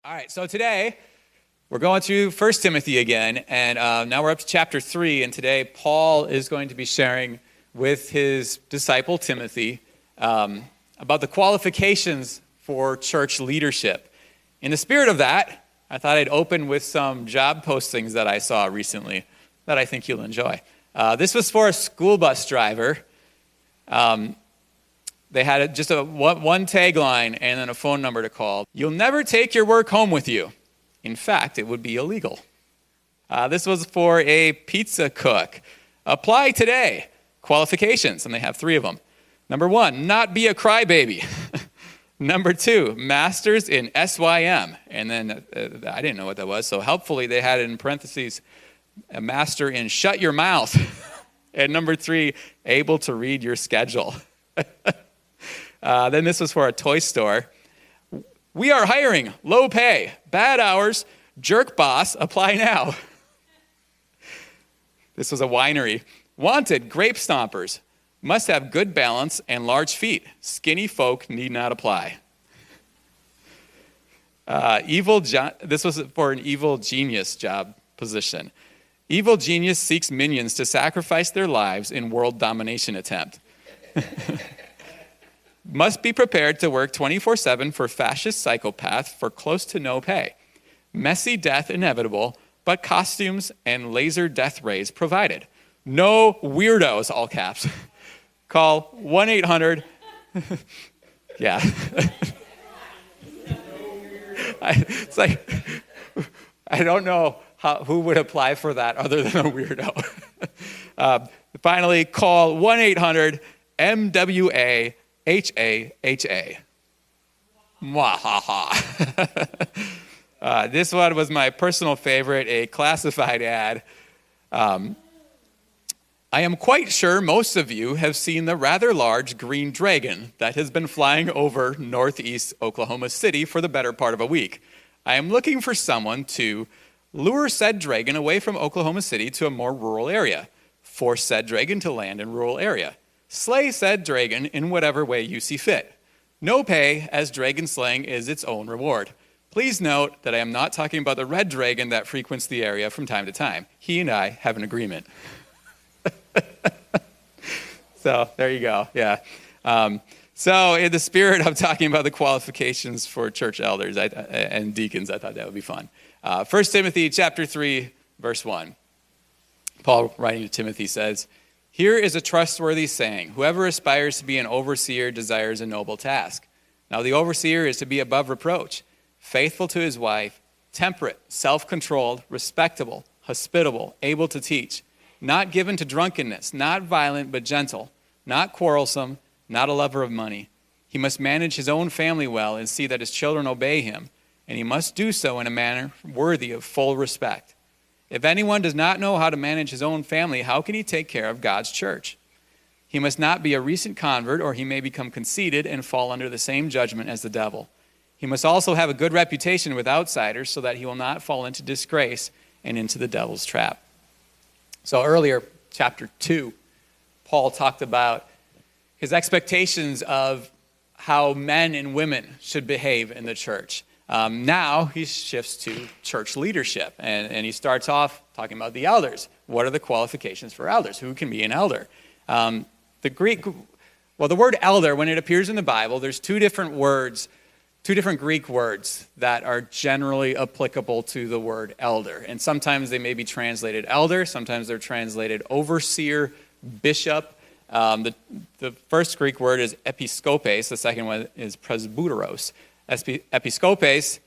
All right, so today we're going through 1 Timothy again, and now we're up to chapter 3, and today Paul is going to be sharing with his disciple Timothy about the qualifications for church leadership. In the spirit of that, I thought I'd open with some job postings that I saw recently that I think you'll enjoy. This was for a school bus driver. They had just one tagline and then a phone number to call. You'll never take your work home with you. In fact, it would be illegal. This was for a pizza cook. Apply today. Qualifications, and they have 3 of them. Number 1, not be a crybaby. Number 2, masters in SYM. And then I didn't know what that was, so helpfully they had it in parentheses, a master in shut your mouth. And number 3, able to read your schedule. Then this was for a toy store. We are hiring, low pay, bad hours, jerk boss, apply now. This was a winery. Wanted, grape stompers, must have good balance and large feet. Skinny folk need not apply. This was for an evil genius job position. Evil genius seeks minions to sacrifice their lives in world domination attempt. Must be prepared to work 24/7 for fascist psychopath for close to no pay. Messy death inevitable, but costumes and laser death rays provided. No weirdos, all caps. Call 1-800. Yeah. It's like, I don't know who would apply for that other than a weirdo. Finally, call 1-800-MWA. HAHA. Mwahaha. This one was my personal favorite, a classified ad. I am quite sure most of you have seen the rather large green dragon that has been flying over northeast Oklahoma City for the better part of a week. I am looking for someone to lure said dragon away from Oklahoma City to a more rural area, force said dragon to land in rural area. Slay said dragon in whatever way you see fit. No pay, as dragon slaying is its own reward. Please note that I am not talking about the red dragon that frequents the area from time to time. He and I have an agreement. So there you go, yeah. So in the spirit of talking about the qualifications for church elders and deacons, I thought that would be fun. 1 Timothy chapter 3, verse 1. Paul, writing to Timothy, says, here is a trustworthy saying, whoever aspires to be an overseer desires a noble task. Now the overseer is to be above reproach, faithful to his wife, temperate, self-controlled, respectable, hospitable, able to teach, not given to drunkenness, not violent but gentle, not quarrelsome, not a lover of money. He must manage his own family well and see that his children obey him, and he must do so in a manner worthy of full respect. If anyone does not know how to manage his own family, how can he take care of God's church? He must not be a recent convert, or he may become conceited and fall under the same judgment as the devil. He must also have a good reputation with outsiders so that he will not fall into disgrace and into the devil's trap. So earlier, chapter 2, Paul talked about his expectations of how men and women should behave in the church. Now he shifts to church leadership, and he starts off talking about the elders. What are the qualifications for elders? Who can be an elder? The word elder, when it appears in the Bible, there's two different Greek words that are generally applicable to the word elder. And sometimes they may be translated elder, sometimes they're translated overseer, bishop. The first Greek word is episkopes, the second one is presbyteros. Episkopes,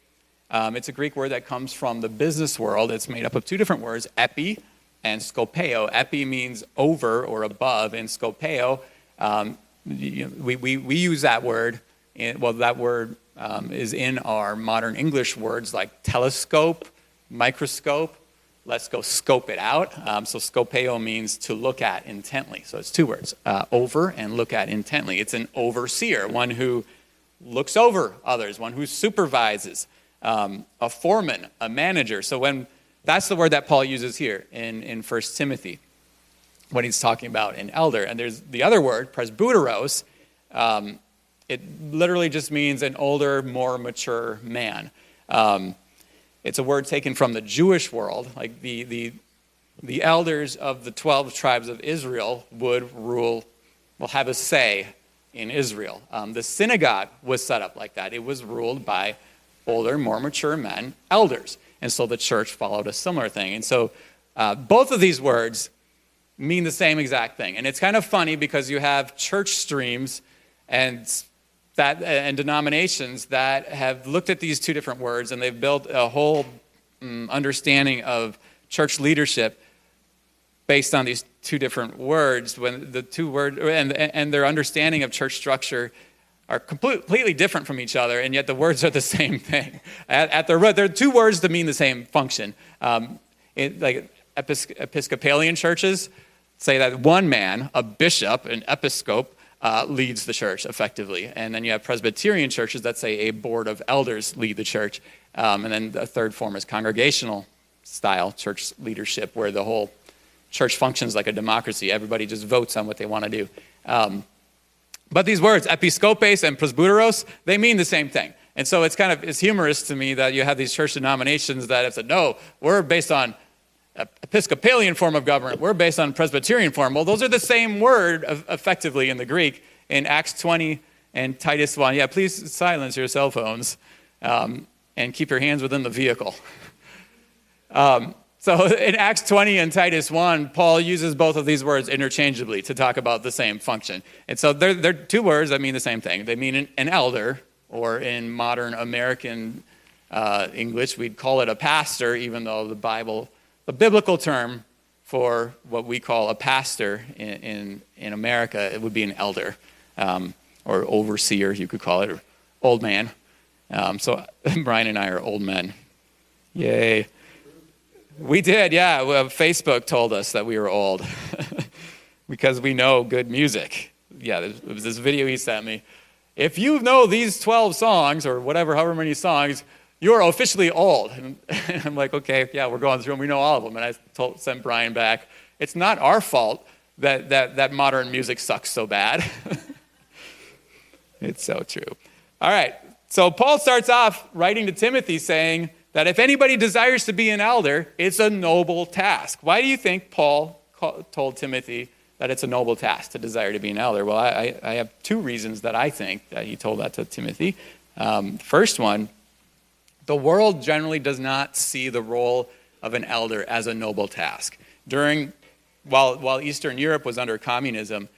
it's a Greek word that comes from the business world. It's made up of 2 different words, epi and skopeo. Epi means over or above, and skopeo, we use that word. That word is in our modern English words like telescope, microscope. Let's go scope it out. So skopeo means to look at intently. So it's 2 words, over and look at intently. It's an overseer, one who looks over others, one who supervises, a foreman, a manager. So that's the word that Paul uses here in 1 Timothy when he's talking about an elder. And there's the other word, presbyteros. It literally just means an older, more mature man. It's a word taken from the Jewish world. Like the elders of the 12 tribes of Israel would have a say in Israel. The synagogue was set up like that. It was ruled by older, more mature men, elders. And so the church followed a similar thing. And so both of these words mean the same exact thing. And it's kind of funny because you have church streams and denominations that have looked at these two different words, and they've built a whole understanding of church leadership based on these two different words, when the two words and their understanding of church structure are completely different from each other, and yet the words are the same thing. At their root, they're two words that mean the same function. Like Episcopalian churches say that one man, a bishop, an episcope, leads the church effectively. And then you have Presbyterian churches that say a board of elders lead the church. And then the third form is congregational style church leadership, where the whole church functions like a democracy. Everybody just votes on what they want to do. But these words, episkopes and presbyteros, they mean the same thing. And so it's humorous to me that you have these church denominations that have said, no, we're based on Episcopalian form of government. We're based on Presbyterian form. Well, those are the same word effectively in the Greek. In Acts 20 and Titus 1, yeah, please silence your cell phones and keep your hands within the vehicle. So in Acts 20 and Titus 1, Paul uses both of these words interchangeably to talk about the same function. And so they're two words that mean the same thing. They mean an elder, or in modern American English, we'd call it a pastor, even though the biblical term for what we call a pastor in America, it would be an elder, or overseer, you could call it, or old man. So Brian and I are old men. Yay. We did, yeah. Well, Facebook told us that we were old because we know good music. Yeah, it was this video he sent me. If you know these 12 songs, or however many songs, you're officially old. And I'm like, okay, yeah, we're going through them. We know all of them. And I sent Brian back, it's not our fault that modern music sucks so bad. It's so true. All right, so Paul starts off writing to Timothy saying that if anybody desires to be an elder, it's a noble task. Why do you think Paul told Timothy that it's a noble task to desire to be an elder? Well, I have two reasons that I think that he told that to Timothy. First one, the world generally does not see the role of an elder as a noble task. While Eastern Europe was under communism,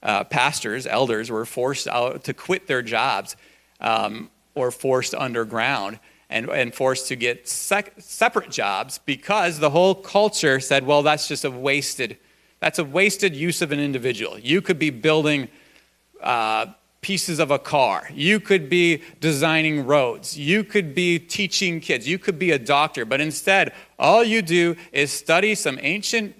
pastors, elders, were forced out to quit their jobs, or forced underground, and forced to get separate jobs, because the whole culture said, well, that's a wasted use of an individual. You could be building pieces of a car. You could be designing roads. You could be teaching kids. You could be a doctor. But instead, all you do is study some ancient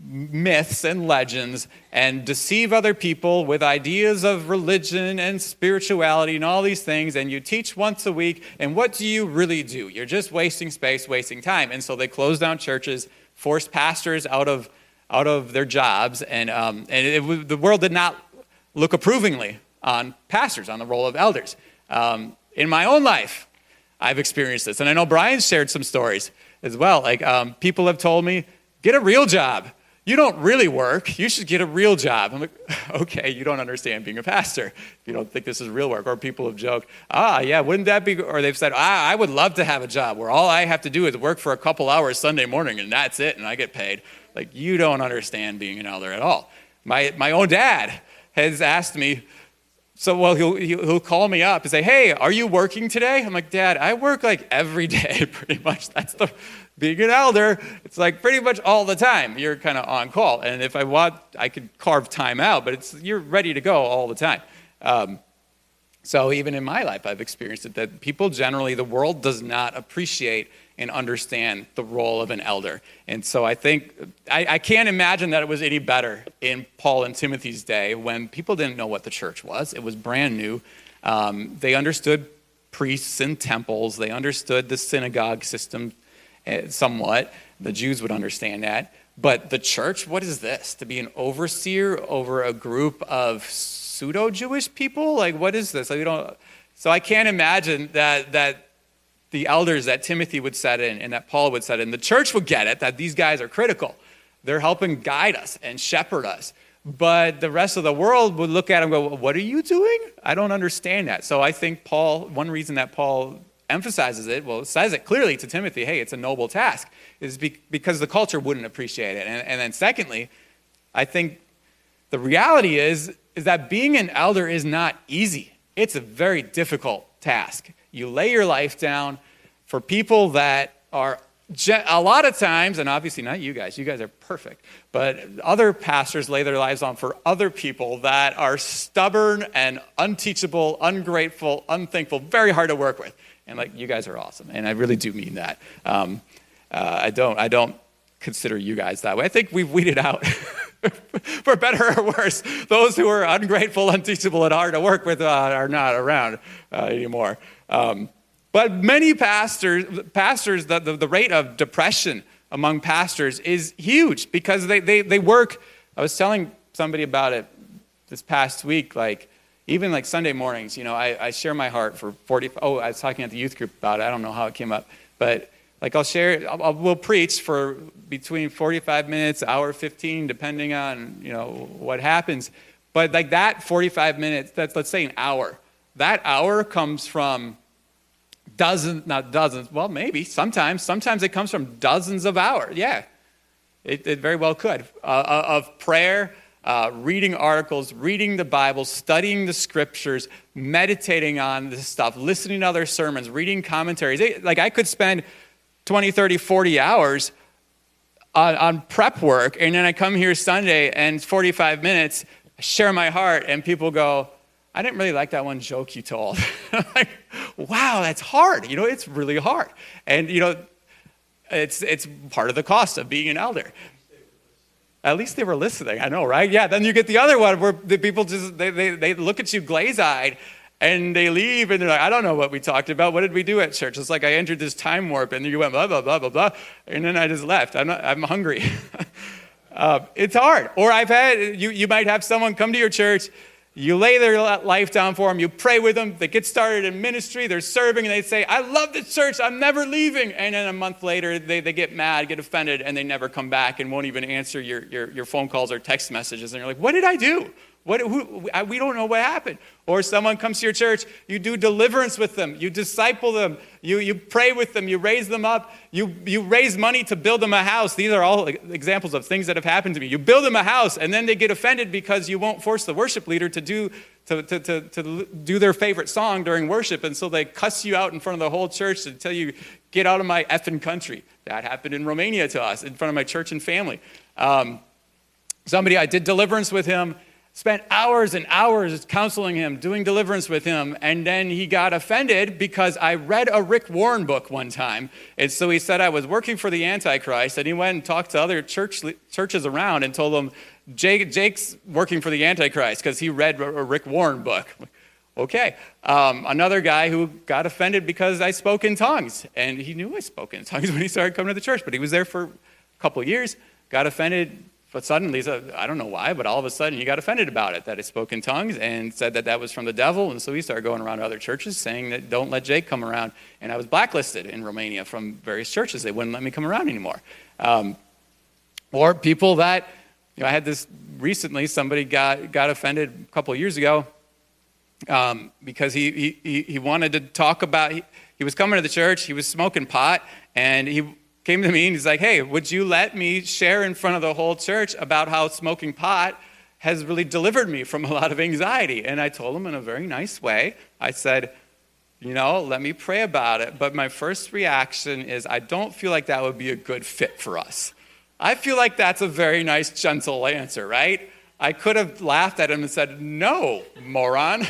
myths and legends and deceive other people with ideas of religion and spirituality and all these things, and you teach once a week, and what do you really do? You're just wasting space, wasting time. And so they closed down churches, forced pastors out of their jobs, and the world did not look approvingly on pastors, on the role of elders. In my own life, I've experienced this, and I know Brian's shared some stories as well. Like people have told me, get a real job. You don't really work. You should get a real job. I'm like, okay, you don't understand being a pastor if you don't think this is real work. Or people have joked, yeah, wouldn't that be, or they've said, I would love to have a job where all I have to do is work for a couple hours Sunday morning and that's it, and I get paid. Like, you don't understand being an elder at all. My own dad has asked me, he'll call me up and say, hey, are you working today? I'm like, Dad, I work like every day pretty much. Being an elder, it's like pretty much all the time. You're kind of on call. And if I want, I could carve time out, but you're ready to go all the time. So even in my life, I've experienced it, that people generally, the world does not appreciate and understand the role of an elder. And so I think, I can't imagine that it was any better in Paul and Timothy's day when people didn't know what the church was. It was brand new. They understood priests and temples. They understood the synagogue system somewhat. The Jews would understand that. But the church, what is this? To be an overseer over a group of pseudo-Jewish people? Like, what is this? So I can't imagine that the elders that Timothy would set in and that Paul would set in. The church would get it, that these guys are critical. They're helping guide us and shepherd us. But the rest of the world would look at him and go, what are you doing? I don't understand that. So I think one reason that Paul emphasizes it, says it clearly to Timothy, hey, it's a noble task, is because the culture wouldn't appreciate it. And then secondly, I think the reality is that being an elder is not easy. It's a very difficult task. You lay your life down for people that are a lot of times, and obviously not you guys are perfect, but other pastors lay their lives on for other people that are stubborn and unteachable, ungrateful, unthankful, very hard to work with. And like, you guys are awesome, and I really do mean that. I don't consider you guys that way. I think we've weeded out, for better or worse, those who are ungrateful, unteachable, and hard to work with are not around anymore. But many pastors, the rate of depression among pastors is huge because they work. I was telling somebody about it this past week, even like Sunday mornings, I share my heart for 40. Oh, I was talking at the youth group about it. I don't know how it came up, but we'll preach for between 45 minutes, hour 15, depending on, what happens. But like that 45 minutes, let's say an hour. That hour comes from not dozens, well, maybe, sometimes it comes from dozens of hours. Yeah, it very well could, of prayer, reading articles, reading the Bible, studying the scriptures, meditating on this stuff, listening to other sermons, reading commentaries. I could spend 20, 30, 40 hours on prep work, and then I come here Sunday, and it's 45 minutes, I share my heart, and people go, I didn't really like that one joke you told. Like, wow, that's hard. It's really hard. And, it's part of the cost of being an elder. At least they were listening. I know, right? Yeah, then you get the other one where the people just, they look at you glaze-eyed and they leave and they're like, I don't know what we talked about. What did we do at church? It's like I entered this time warp and you went blah, blah, blah, blah, blah. And then I just left. I'm hungry. It's hard. Or you might have someone come to your church. You lay their life down for them. You pray with them. They get started in ministry. They're serving, and they say, I love this church. I'm never leaving. And then a month later, they get mad, get offended, and they never come back and won't even answer your phone calls or text messages. And you're like, what did I do? We don't know what happened. Or someone comes to your church, you do deliverance with them, you disciple them, you pray with them, you raise them up, you raise money to build them a house. These are all examples of things that have happened to me. You build them a house, and then they get offended because you won't force the worship leader to do their favorite song during worship, and so they cuss you out in front of the whole church and tell you, get out of my effing country. That happened in Romania to us, in front of my church and family. Somebody, I did deliverance with him, spent hours and hours counseling him, doing deliverance with him, and then he got offended because I read a Rick Warren book one time. And so he said I was working for the Antichrist, and he went and talked to other churches around and told them, Jake's working for the Antichrist because he read a Rick Warren book. Okay. Another guy who got offended because I spoke in tongues, and he knew I spoke in tongues when he started coming to the church, but he was there for a couple of years, got offended. But suddenly, I don't know why, but all of a sudden he got offended about it, that I spoke in tongues, and said that was from the devil. And so he started going around to other churches saying that don't let Jake come around. And I was blacklisted in Romania from various churches. They wouldn't let me come around anymore. Or people that, I had this recently, somebody got offended a couple of years ago because he wanted to talk about, he was coming to the church, he was smoking pot, and he came to me and he's like, hey, would you let me share in front of the whole church about how smoking pot has really delivered me from a lot of anxiety? And I told him in a very nice way, I said, let me pray about it. But my first reaction is, I don't feel like that would be a good fit for us. I feel like that's a very nice, gentle answer, right? I could have laughed at him and said, no, moron.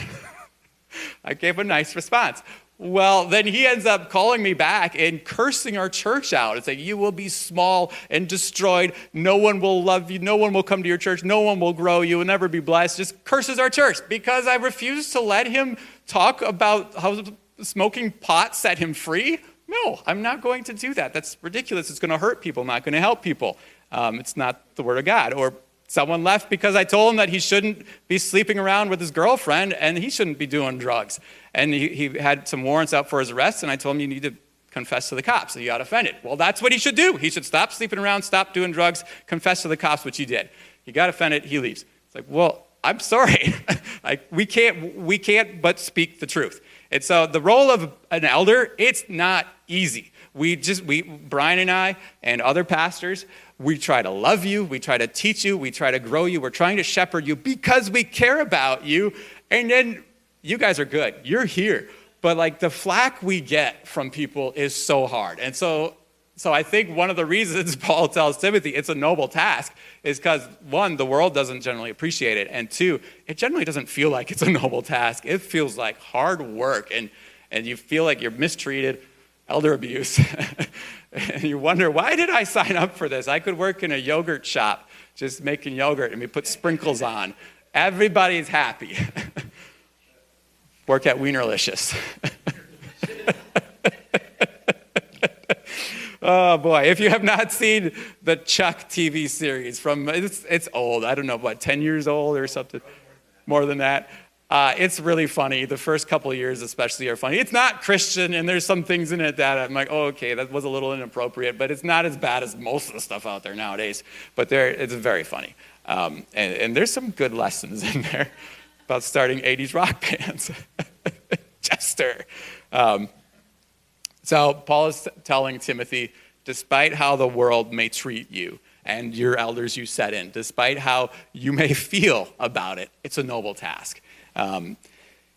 I gave a nice response. Well, then he ends up calling me back and cursing our church out and saying, you will be small and destroyed. No one will love you. No one will come to your church. No one will grow. You will never be blessed. Just curses our church because I refuse to let him talk about how smoking pot set him free. No, I'm not going to do that. That's ridiculous. It's going to hurt people, not going to help people. It's not the word of God. Or someone left because I told him that he shouldn't be sleeping around with his girlfriend and he shouldn't be doing drugs. And he had some warrants out for his arrest, and I told him you need to confess to the cops that you got offended. Well, that's what he should do. He should stop sleeping around, stop doing drugs, confess to the cops what you did. He got offended, he leaves. It's like, well, I'm sorry. Like, we can't but speak the truth. And so the role of an elder, it's not easy. Brian and I and other pastors, we try to love you, we try to teach you, we try to grow you, we're trying to shepherd you because we care about you. And then you guys are good, you're here. But like the flack we get from people is so hard. And so I think one of the reasons Paul tells Timothy it's a noble task is because, one, the world doesn't generally appreciate it. And two, it generally doesn't feel like it's a noble task. It feels like hard work and you feel like you're mistreated, elder abuse. And you wonder, why did I sign up for this? I could work in a yogurt shop just making yogurt and we put sprinkles on. Everybody's happy. Work at Wienerlicious. Oh boy, if you have not seen the Chuck TV series it's old, I don't know, 10 years old or something, more than that. It's really funny. The first couple of years especially are funny. It's not Christian and there's some things in it that I'm like, oh, okay, that was a little inappropriate, but it's not as bad as most of the stuff out there nowadays. But it's very funny. And there's some good lessons in there about starting 80s rock bands. Chester. So Paul is telling Timothy, despite how the world may treat you and your elders you set in, despite how you may feel about it, it's a noble task. And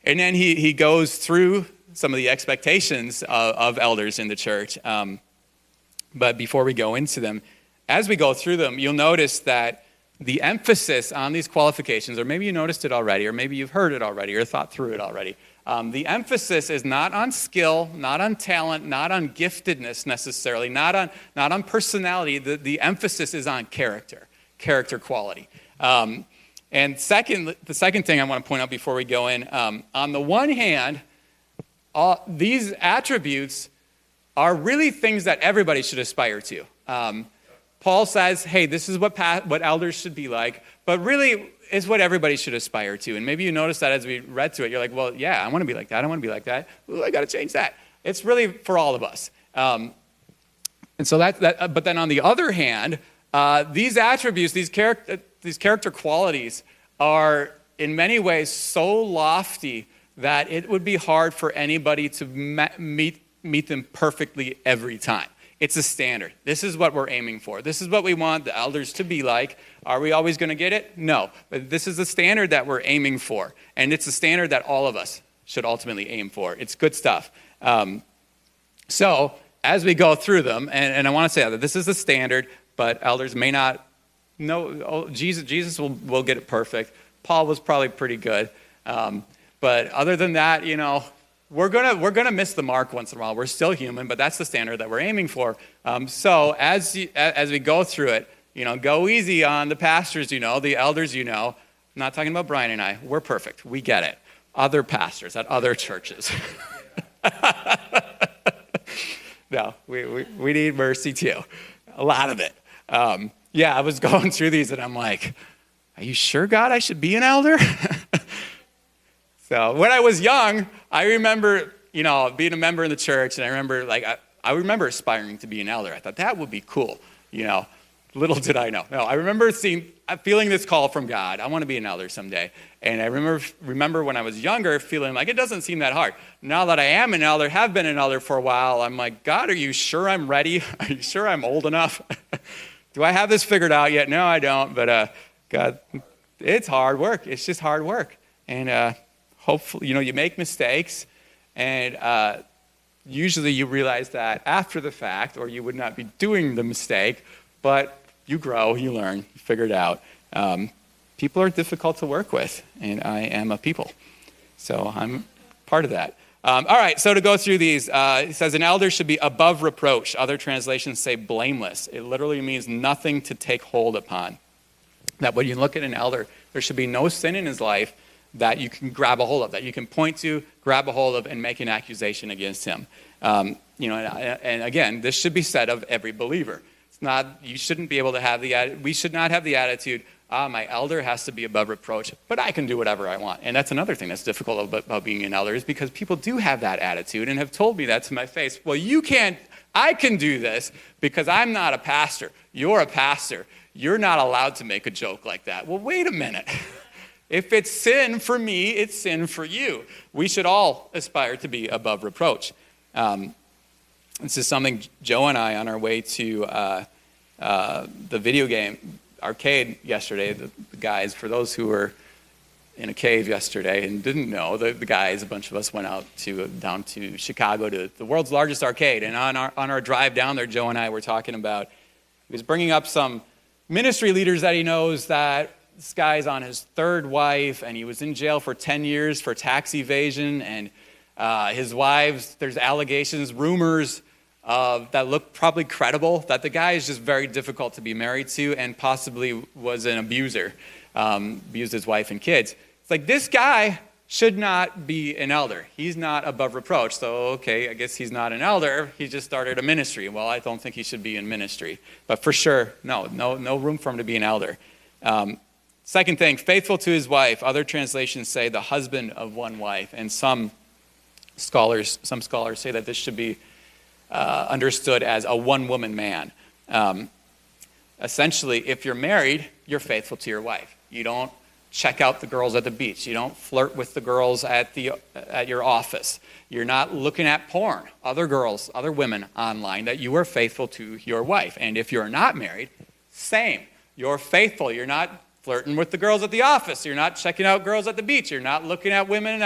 then he goes through some of the expectations of elders in the church. But before we go into them, as we go through them, you'll notice that the emphasis on these qualifications, or maybe you noticed it already, or maybe you've heard it already, or thought through it already. The emphasis is not on skill, not on talent, not on giftedness necessarily, not on personality. The emphasis is on character quality. And the second thing I want to point out before we go in, on the one hand, these attributes are really things that everybody should aspire to. Paul says, hey, this is what elders should be like, but really it's what everybody should aspire to. And maybe you noticed that as we read through it, you're like, well, yeah, I want to be like that. I want to be like that. Ooh, I got to change that. It's really for all of us. And so but then on the other hand, these attributes, these character qualities are in many ways so lofty that it would be hard for anybody to meet them perfectly every time. It's a standard. This is what we're aiming for. This is what we want the elders to be like. Are we always going to get it? No. But this is the standard that we're aiming for. And it's a standard that all of us should ultimately aim for. It's good stuff. So as we go through them, and I want to say that this is the standard, but elders may not know. Jesus will get it perfect. Paul was probably pretty good. But other than that, we're gonna miss the mark once in a while. We're still human, but that's the standard that we're aiming for. So as we go through it, go easy on the pastors, the elders, I'm not talking about Brian and I. We're perfect. We get it. Other pastors at other churches. No, we need mercy too. A lot of it. I was going through these and I'm like, are you sure, God, I should be an elder? So when I was young, I remember, being a member in the church, and I remember, I remember aspiring to be an elder. I thought that would be cool, Little did I know. No, I remember feeling this call from God. I want to be an elder someday. And I remember when I was younger feeling like it doesn't seem that hard. Now that I am an elder, have been an elder for a while, I'm like, God, are you sure I'm ready? Are you sure I'm old enough? Do I have this figured out yet? No, I don't. But God, it's hard work. It's just hard work. And hopefully, you make mistakes, and usually you realize that after the fact, or you would not be doing the mistake, but you grow, you learn, you figure it out. People are difficult to work with, and I am a people. So I'm part of that. All right, so to go through these, it says an elder should be above reproach. Other translations say blameless. It literally means nothing to take hold upon. That when you look at an elder, there should be no sin in his life that you can grab a hold of, that you can point to, grab a hold of, and make an accusation against him. And again, this should be said of every believer. You shouldn't be able to have we should not have the attitude, my elder has to be above reproach, but I can do whatever I want. And that's another thing that's difficult about being an elder, is because people do have that attitude and have told me that to my face. Well, you can't, I can do this because I'm not a pastor. You're a pastor. You're not allowed to make a joke like that. Well, wait a minute. If it's sin for me, it's sin for you. We should all aspire to be above reproach. This is something Joe and I, on our way to the video game arcade yesterday, the guys, for those who were in a cave yesterday and didn't know, the guys, a bunch of us went out down to Chicago to the world's largest arcade. And on our drive down there, Joe and I were talking about, he was bringing up some ministry leaders that he knows, that this guy's on his third wife, and he was in jail for 10 years for tax evasion, and his wives, there's allegations, rumors that look probably credible, that the guy is just very difficult to be married to and possibly was an abuser, abused his wife and kids. It's like, this guy should not be an elder. He's not above reproach. So, okay, I guess he's not an elder. He just started a ministry. Well, I don't think he should be in ministry. But for sure, no room for him to be an elder. Second thing, faithful to his wife. Other translations say the husband of one wife. And some scholars say that this should be understood as a one-woman man. Essentially, if you're married, you're faithful to your wife. You don't check out the girls at the beach. You don't flirt with the girls at your office. You're not looking at porn, other girls, other women online, that you are faithful to your wife. And if you're not married, same. You're faithful. You're not flirting with the girls at the office. You're not checking out girls at the beach. You're not looking at women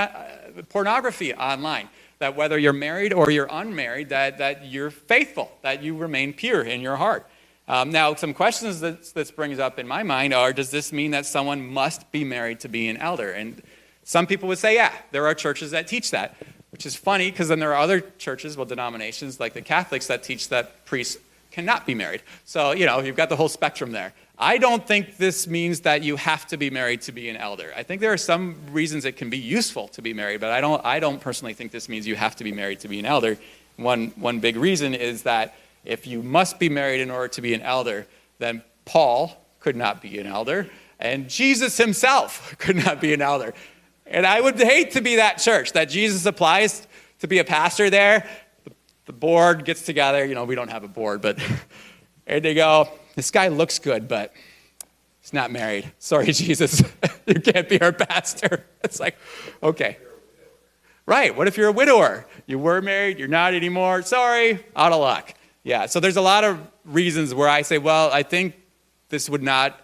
pornography online. That whether you're married or you're unmarried, that you're faithful, that you remain pure in your heart. Now, some questions that this brings up in my mind are, does this mean that someone must be married to be an elder? And some people would say, yeah, there are churches that teach that, which is funny, because then there are other churches, denominations like the Catholics, that teach that priests cannot be married. So, you've got the whole spectrum there. I don't think this means that you have to be married to be an elder. I think there are some reasons it can be useful to be married, but I don't personally think this means you have to be married to be an elder. One big reason is that if you must be married in order to be an elder, then Paul could not be an elder, and Jesus himself could not be an elder. And I would hate to be that church that Jesus applies to be a pastor there. The board gets together, we don't have a board, but and they go, this guy looks good, but he's not married. Sorry, Jesus, you can't be our pastor. It's like, okay. Right, what if you're a widower? You were married, you're not anymore. Sorry, out of luck. Yeah, so there's a lot of reasons where I say, well, I think this would not,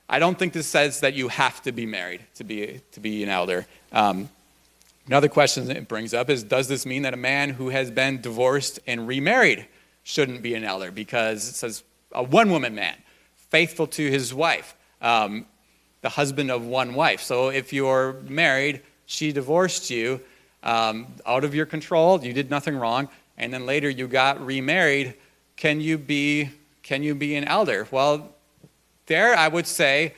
I don't think this says that you have to be married to be an elder. Another question that it brings up is, does this mean that a man who has been divorced and remarried shouldn't be an elder? Because it says a one-woman man, faithful to his wife, the husband of one wife. So if you're married, she divorced you out of your control, you did nothing wrong, and then later you got remarried, can you be an elder? Well, there I would say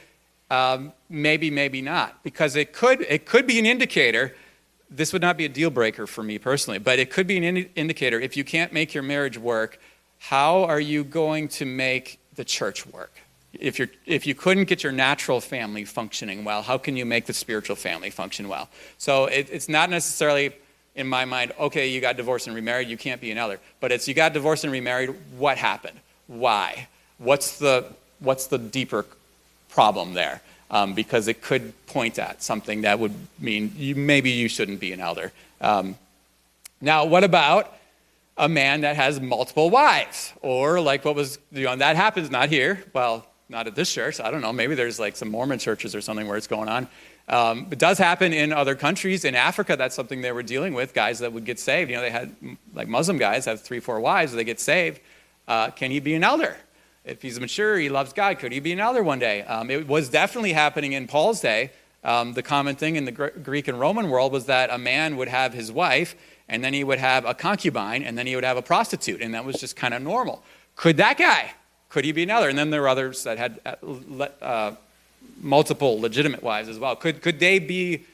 maybe not, because it could be an indicator. This would not be a deal breaker for me personally, but it could be an indicator. If you can't make your marriage work, how are you going to make the church work? If you couldn't get your natural family functioning well, how can you make the spiritual family function well? So it's not necessarily, in my mind, okay, you got divorced and remarried, you can't be an elder. But it's, you got divorced and remarried, what happened? Why? What's the deeper problem there? Because it could point at something that would mean maybe you shouldn't be an elder. Now, what about a man that has multiple wives? Or like what was, that happens not here. Well, not at this church. I don't know. Maybe there's like some Mormon churches or something where it's going on. It does happen in other countries. In Africa, that's something they were dealing with, guys that would get saved. They had, like Muslim guys have 3-4 wives, they get saved. Can he be an elder? If he's mature, he loves God, could he be an elder one day? It was definitely happening in Paul's day. The common thing in the Greek and Roman world was that a man would have his wife, and then he would have a concubine, and then he would have a prostitute, and that was just kind of normal. Could he be an elder? And then there were others that had multiple legitimate wives as well. Could they be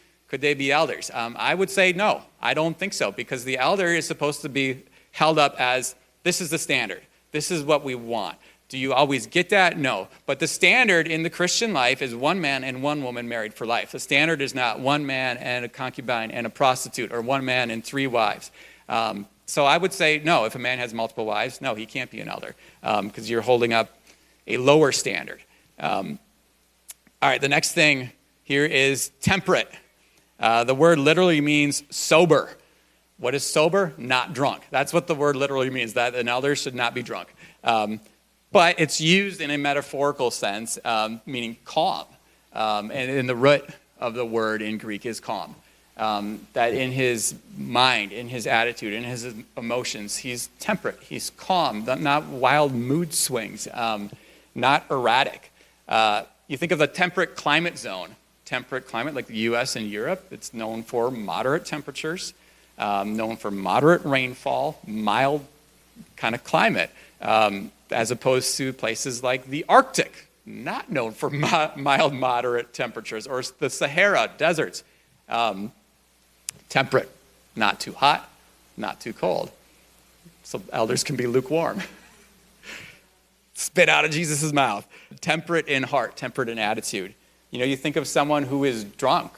elders? I would say no. I don't think so, because the elder is supposed to be held up as, this is the standard. This is what we want. Do you always get that? No. But the standard in the Christian life is one man and one woman married for life. The standard is not one man and a concubine and a prostitute, or one man and 3 wives. So I would say, no, if a man has multiple wives, no, he can't be an elder, because you're holding up a lower standard. All right, the next thing here is temperate. The word literally means sober. What is sober? Not drunk. That's what the word literally means, that an elder should not be drunk. But it's used in a metaphorical sense, meaning calm. And in the root of the word in Greek is calm. That in his mind, in his attitude, in his emotions, he's temperate, he's calm, not wild mood swings, not erratic. You think of the temperate climate zone. Temperate climate, like the U.S. and Europe, it's known for moderate temperatures, known for moderate rainfall, mild kind of climate, as opposed to places like the Arctic, not known for mild, moderate temperatures, or the Sahara deserts. Temperate, not too hot, not too cold. So elders can be lukewarm. Spit out of Jesus' mouth. Temperate in heart, temperate in attitude. You think of someone who is drunk.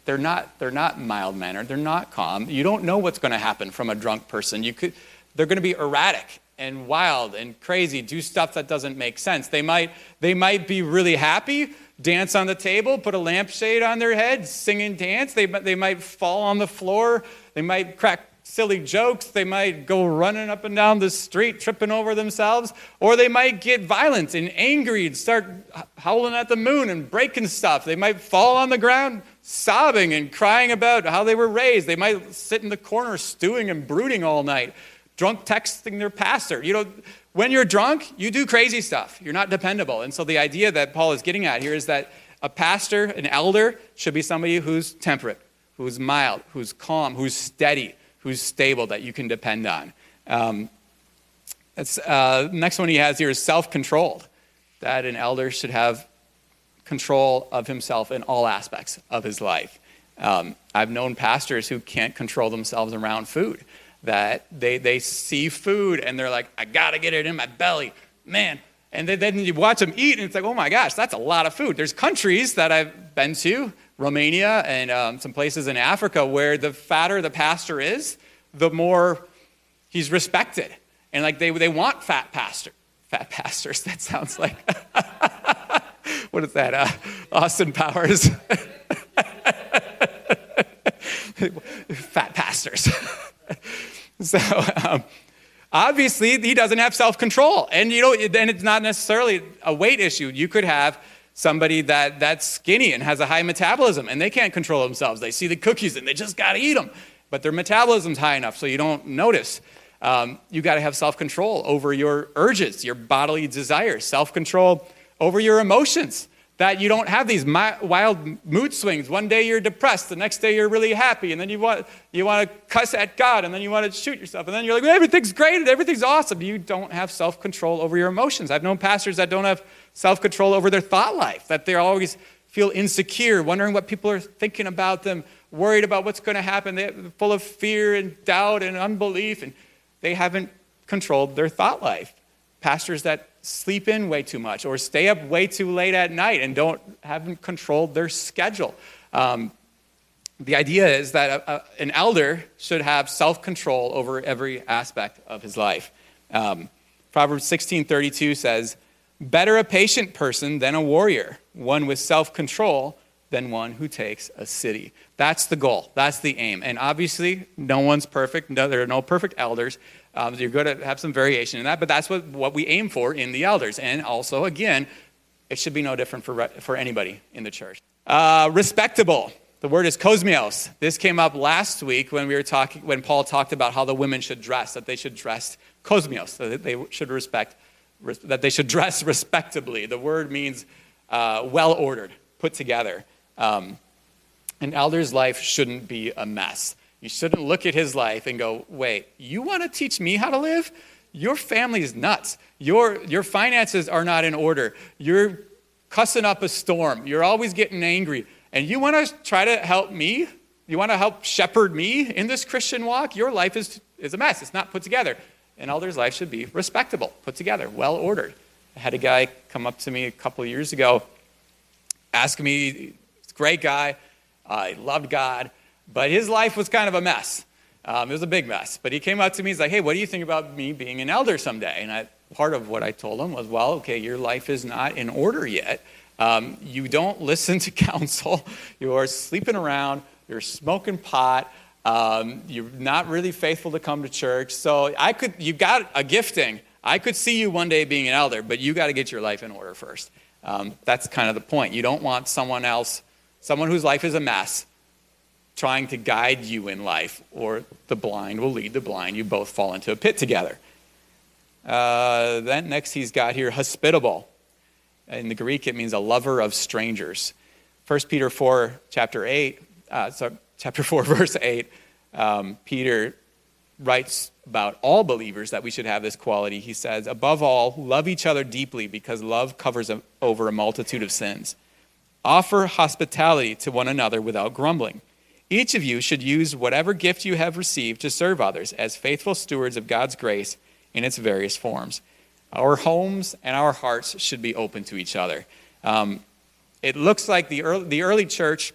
They're not mild-mannered. They're not calm. You don't know what's going to happen from a drunk person. They're going to be erratic and wild and crazy, do stuff that doesn't make sense. They might be really happy, dance on the table, put a lampshade on their head, sing and dance. They might fall on the floor. They might crack silly jokes. They might go running up and down the street, tripping over themselves. Or they might get violent and angry and start howling at the moon and breaking stuff. They might fall on the ground sobbing and crying about how they were raised. They might sit in the corner stewing and brooding all night, drunk texting their pastor. When you're drunk, you do crazy stuff. You're not dependable. And so the idea that Paul is getting at here is that a pastor, an elder, should be somebody who's temperate, who's mild, who's calm, who's steady, who's stable, that you can depend on. Next one he has here is self-controlled, that an elder should have control of himself in all aspects of his life. I've known pastors who can't control themselves around food, that they see food and they're like, I got to get it in my belly, man. And then you watch them eat and it's like, oh my gosh, that's a lot of food. There's countries that I've been to, Romania and some places in Africa, where the fatter the pastor is, the more he's respected. And like they want fat pastors. That sounds like, what is that? Austin Powers. Fat pastors. So obviously he doesn't have self-control, and then it's not necessarily a weight issue. You could have somebody that's skinny and has a high metabolism, and they can't control themselves. They see the cookies and they just got to eat them, but their metabolism's high enough so you don't notice. You got to have self-control over your urges, your bodily desires, self-control over your emotions, that you don't have these wild mood swings. One day you're depressed, the next day you're really happy, and then you want to cuss at God, and then you want to shoot yourself, and then you're like, everything's great and everything's awesome. You don't have self-control over your emotions. I've known pastors that don't have self-control over their thought life, that they always feel insecure, wondering what people are thinking about them, worried about what's going to happen. They're full of fear and doubt and unbelief, and they haven't controlled their thought life. Pastors that sleep in way too much or stay up way too late at night and haven't controlled their schedule. The idea is that an elder should have self-control over every aspect of his life. Proverbs 16:32 says, "Better a patient person than a warrior, one with self-control than one who takes a city." That's the goal. That's the aim. And obviously, no one's perfect. No, there are no perfect elders. You're going to have some variation in that, but that's what we aim for in the elders. And also, again, it should be no different for anybody in the church. Respectable. The word is kosmios. This came up last week when Paul talked about how the women should dress, that they should dress kosmios, so that they should dress respectably. The word means well-ordered, put together. An elder's life shouldn't be a mess. You shouldn't look at his life and go, wait, you want to teach me how to live? Your family's nuts. Your finances are not in order. You're cussing up a storm. You're always getting angry. And you want to try to help me? You want to help shepherd me in this Christian walk? Your life is a mess. It's not put together. An elder's life should be respectable, put together, well-ordered. I had a guy come up to me a couple of years ago, ask me, he's a great guy, he loved God, but his life was kind of a mess. It was a big mess. But he came up to me, he's like, hey, what do you think about me being an elder someday? And part of what I told him was, well, okay, your life is not in order yet. You don't listen to counsel. You are sleeping around. You're smoking pot. You're not really faithful to come to church. So you've got a gifting. I could see you one day being an elder, but you got to get your life in order first. That's kind of the point. You don't want someone whose life is a mess, trying to guide you in life, or the blind will lead the blind. You both fall into a pit together. Then next he's got here, hospitable. In the Greek, it means a lover of strangers. 1 Peter 4, chapter 4, verse 8, Peter writes about all believers that we should have this quality. He says, above all, love each other deeply because love covers over a multitude of sins. Offer hospitality to one another without grumbling. Each of you should use whatever gift you have received to serve others as faithful stewards of God's grace in its various forms. Our homes and our hearts should be open to each other. It looks like the early church,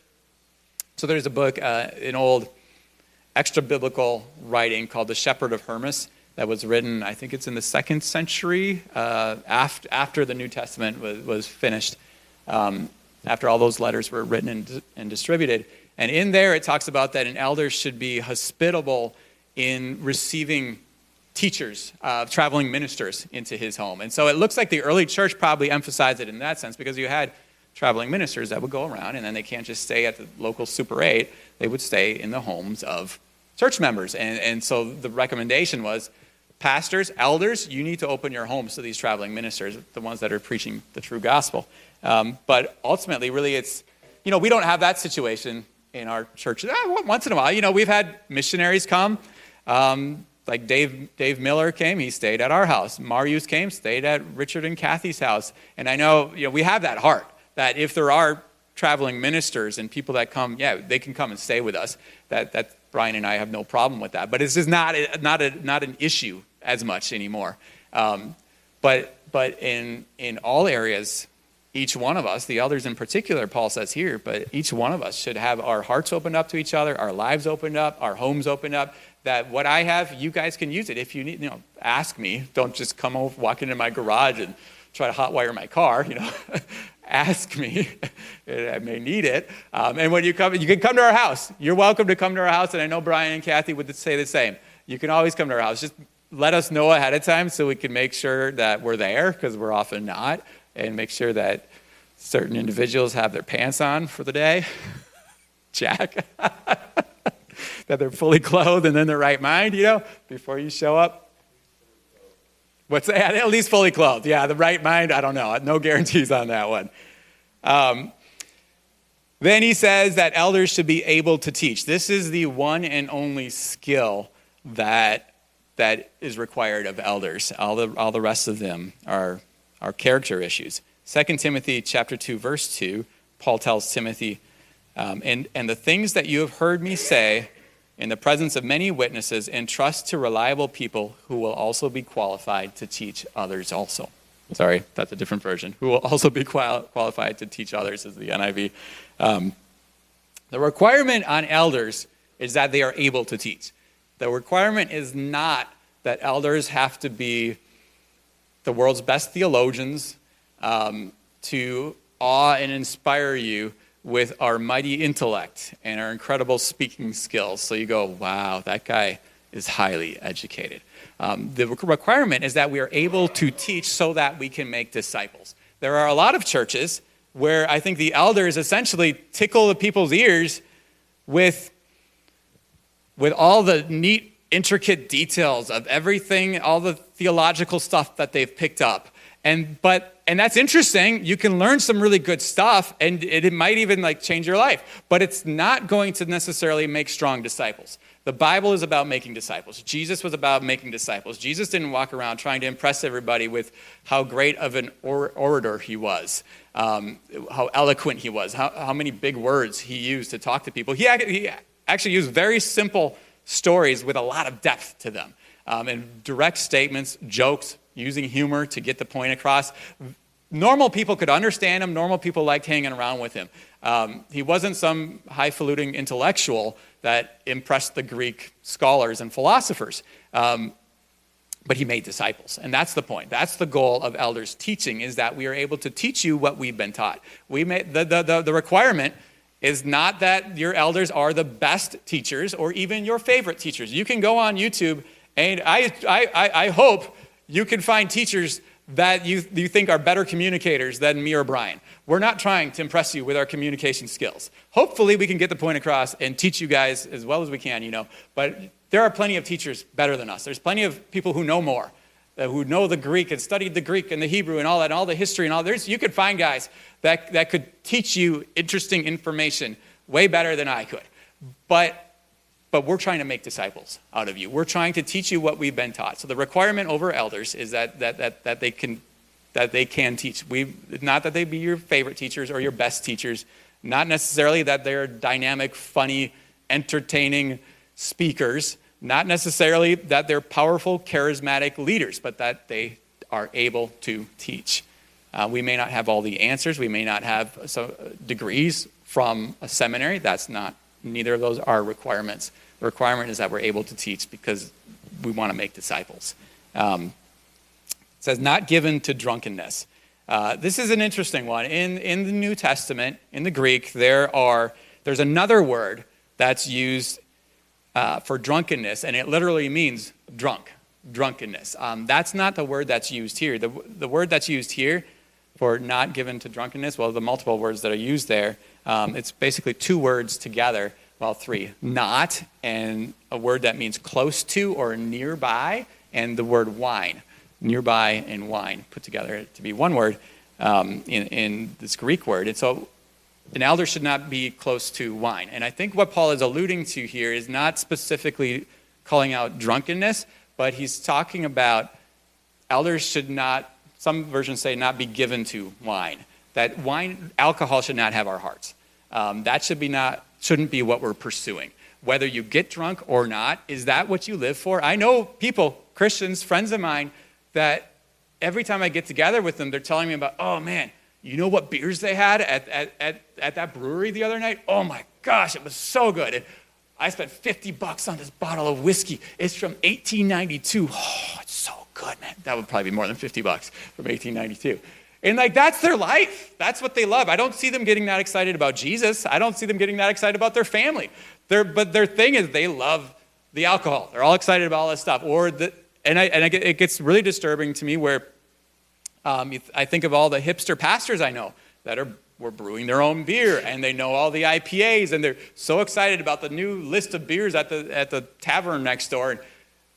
so there's a book, an old extra-biblical writing called The Shepherd of Hermas that was written, I think it's in the 2nd century, after the New Testament was finished, after all those letters were written and distributed. And in there it talks about that an elder should be hospitable in receiving teachers, traveling ministers into his home. And so it looks like the early church probably emphasized it in that sense, because you had traveling ministers that would go around, and then they can't just stay at the local Super 8. They would stay in the homes of church members. And so the recommendation was, pastors, elders, you need to open your homes to these traveling ministers, the ones that are preaching the true gospel. But ultimately, really, it's, we don't have that situation in our church. Once in a while, we've had missionaries come. Like Dave Miller came, he stayed at our house. Marius came, stayed at Richard and Kathy's house. And I know, we have that heart, that if there are traveling ministers and people that come, they can come and stay with us. That Brian and I have no problem with that. But it's just not an issue as much anymore. But in all areas, each one of us, the elders in particular, Paul says here, but each one of us should have our hearts opened up to each other, our lives opened up, our homes opened up, that what I have, you guys can use it. If you need, ask me. Don't just come over, walk into my garage and try to hotwire my car, Ask me. I may need it. And when you come, you can come to our house. You're welcome to come to our house, and I know Brian and Kathy would say the same. You can always come to our house. Just let us know ahead of time so we can make sure that we're there, because we're often not, and make sure that certain individuals have their pants on for the day. Jack. That they're fully clothed and in their right mind, before you show up. What's that? At least fully clothed. Yeah, the right mind, I don't know. No guarantees on that one. Then he says that elders should be able to teach. This is the one and only skill that is required of elders. All the rest of them are character issues. 2 Timothy chapter 2, verse 2, Paul tells Timothy, and the things that you have heard me say in the presence of many witnesses, entrust to reliable people who will also be qualified to teach others also. Sorry, that's a different version. Who will also be qualified to teach others is the NIV. The requirement on elders is that they are able to teach. The requirement is not that elders have to be the world's best theologians to awe and inspire you with our mighty intellect and our incredible speaking skills. So you go, wow, that guy is highly educated. The requirement is that we are able to teach so that we can make disciples. There are a lot of churches where I think the elders essentially tickle the people's ears with all the neat, intricate details of everything, all the theological stuff that they've picked up. And that's interesting. You can learn some really good stuff, and it might even change your life. But it's not going to necessarily make strong disciples. The Bible is about making disciples. Jesus was about making disciples. Jesus didn't walk around trying to impress everybody with how great of an orator he was, how eloquent he was, how many big words he used to talk to people. He actually used very simple stories with a lot of depth to them, and direct statements, jokes. using humor to get the point across. Normal people could understand him. Normal people liked hanging around with him. He wasn't some highfalutin intellectual that impressed the Greek scholars and philosophers. But he made disciples. And that's the point. That's the goal of elders teaching, is that we are able to teach you what we've been taught. The requirement is not that your elders are the best teachers or even your favorite teachers. You can go on YouTube, and I hope you can find teachers that you think are better communicators than me or Brian. We're not trying to impress you with our communication skills. Hopefully we can get the point across and teach you guys as well as we can, But there are plenty of teachers better than us. There's plenty of people who know more, who know the Greek and studied the Greek and the Hebrew and all that, and all the history and all. You could find guys that could teach you interesting information way better than I could. But we're trying to make disciples out of you. We're trying to teach you what we've been taught. So the requirement over elders is that they can teach. Not that they be your favorite teachers or your best teachers. Not necessarily that they're dynamic, funny, entertaining speakers. Not necessarily that they're powerful, charismatic leaders, but that they are able to teach. We may not have all the answers. We may not have some degrees from a seminary. Neither of those are requirements. The requirement is that we're able to teach because we want to make disciples. It says, not given to drunkenness. This is an interesting one. In the New Testament, in the Greek, there's another word that's used for drunkenness, and it literally means drunkenness. That's not the word that's used here. The word that's used here for not given to drunkenness, well, the multiple words that are used there, it's basically two words together, well, three. Not, and a word that means close to or nearby, and the word wine. Nearby and wine put together to be one word in this Greek word. And so an elder should not be close to wine. And I think what Paul is alluding to here is not specifically calling out drunkenness, but he's talking about elders should not, some versions say, not be given to wine. That wine, alcohol should not have our hearts. That shouldn't be what we're pursuing. Whether you get drunk or not, is that what you live for? I know people, Christians, friends of mine, that every time I get together with them, they're telling me about, oh man, you know what beers they had at that brewery the other night? Oh my gosh, it was so good. And I spent $50 on this bottle of whiskey. It's from 1892. Oh, it's so good, man. That would probably be more than $50 from 1892. And that's their life. That's what they love. I don't see them getting that excited about Jesus. I don't see them getting that excited about their family. But their thing is they love the alcohol. They're all excited about all this stuff. It gets really disturbing to me where I think of all the hipster pastors I know that were brewing their own beer, and they know all the IPAs, and they're so excited about the new list of beers at the tavern next door.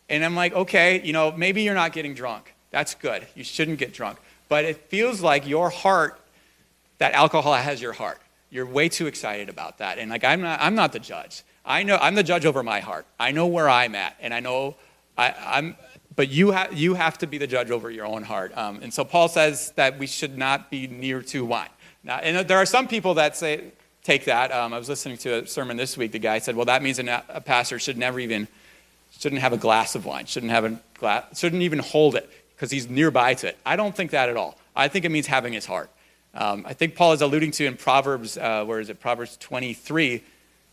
And I'm like, okay, maybe you're not getting drunk. That's good. You shouldn't get drunk. But it feels like your heart, that alcohol has your heart. You're way too excited about that. And I'm not the judge. I know I'm the judge over my heart. I know where I'm at, and I know but you have to be the judge over your own heart. And so Paul says that we should not be near to wine. Now, and there are some people that take that. I was listening to a sermon this week. The guy said, well, that means a pastor shouldn't have a glass of wine, shouldn't even hold it because he's nearby to it. I don't think that at all. I think it means having his heart. I think Paul is alluding to in Proverbs, Proverbs 23,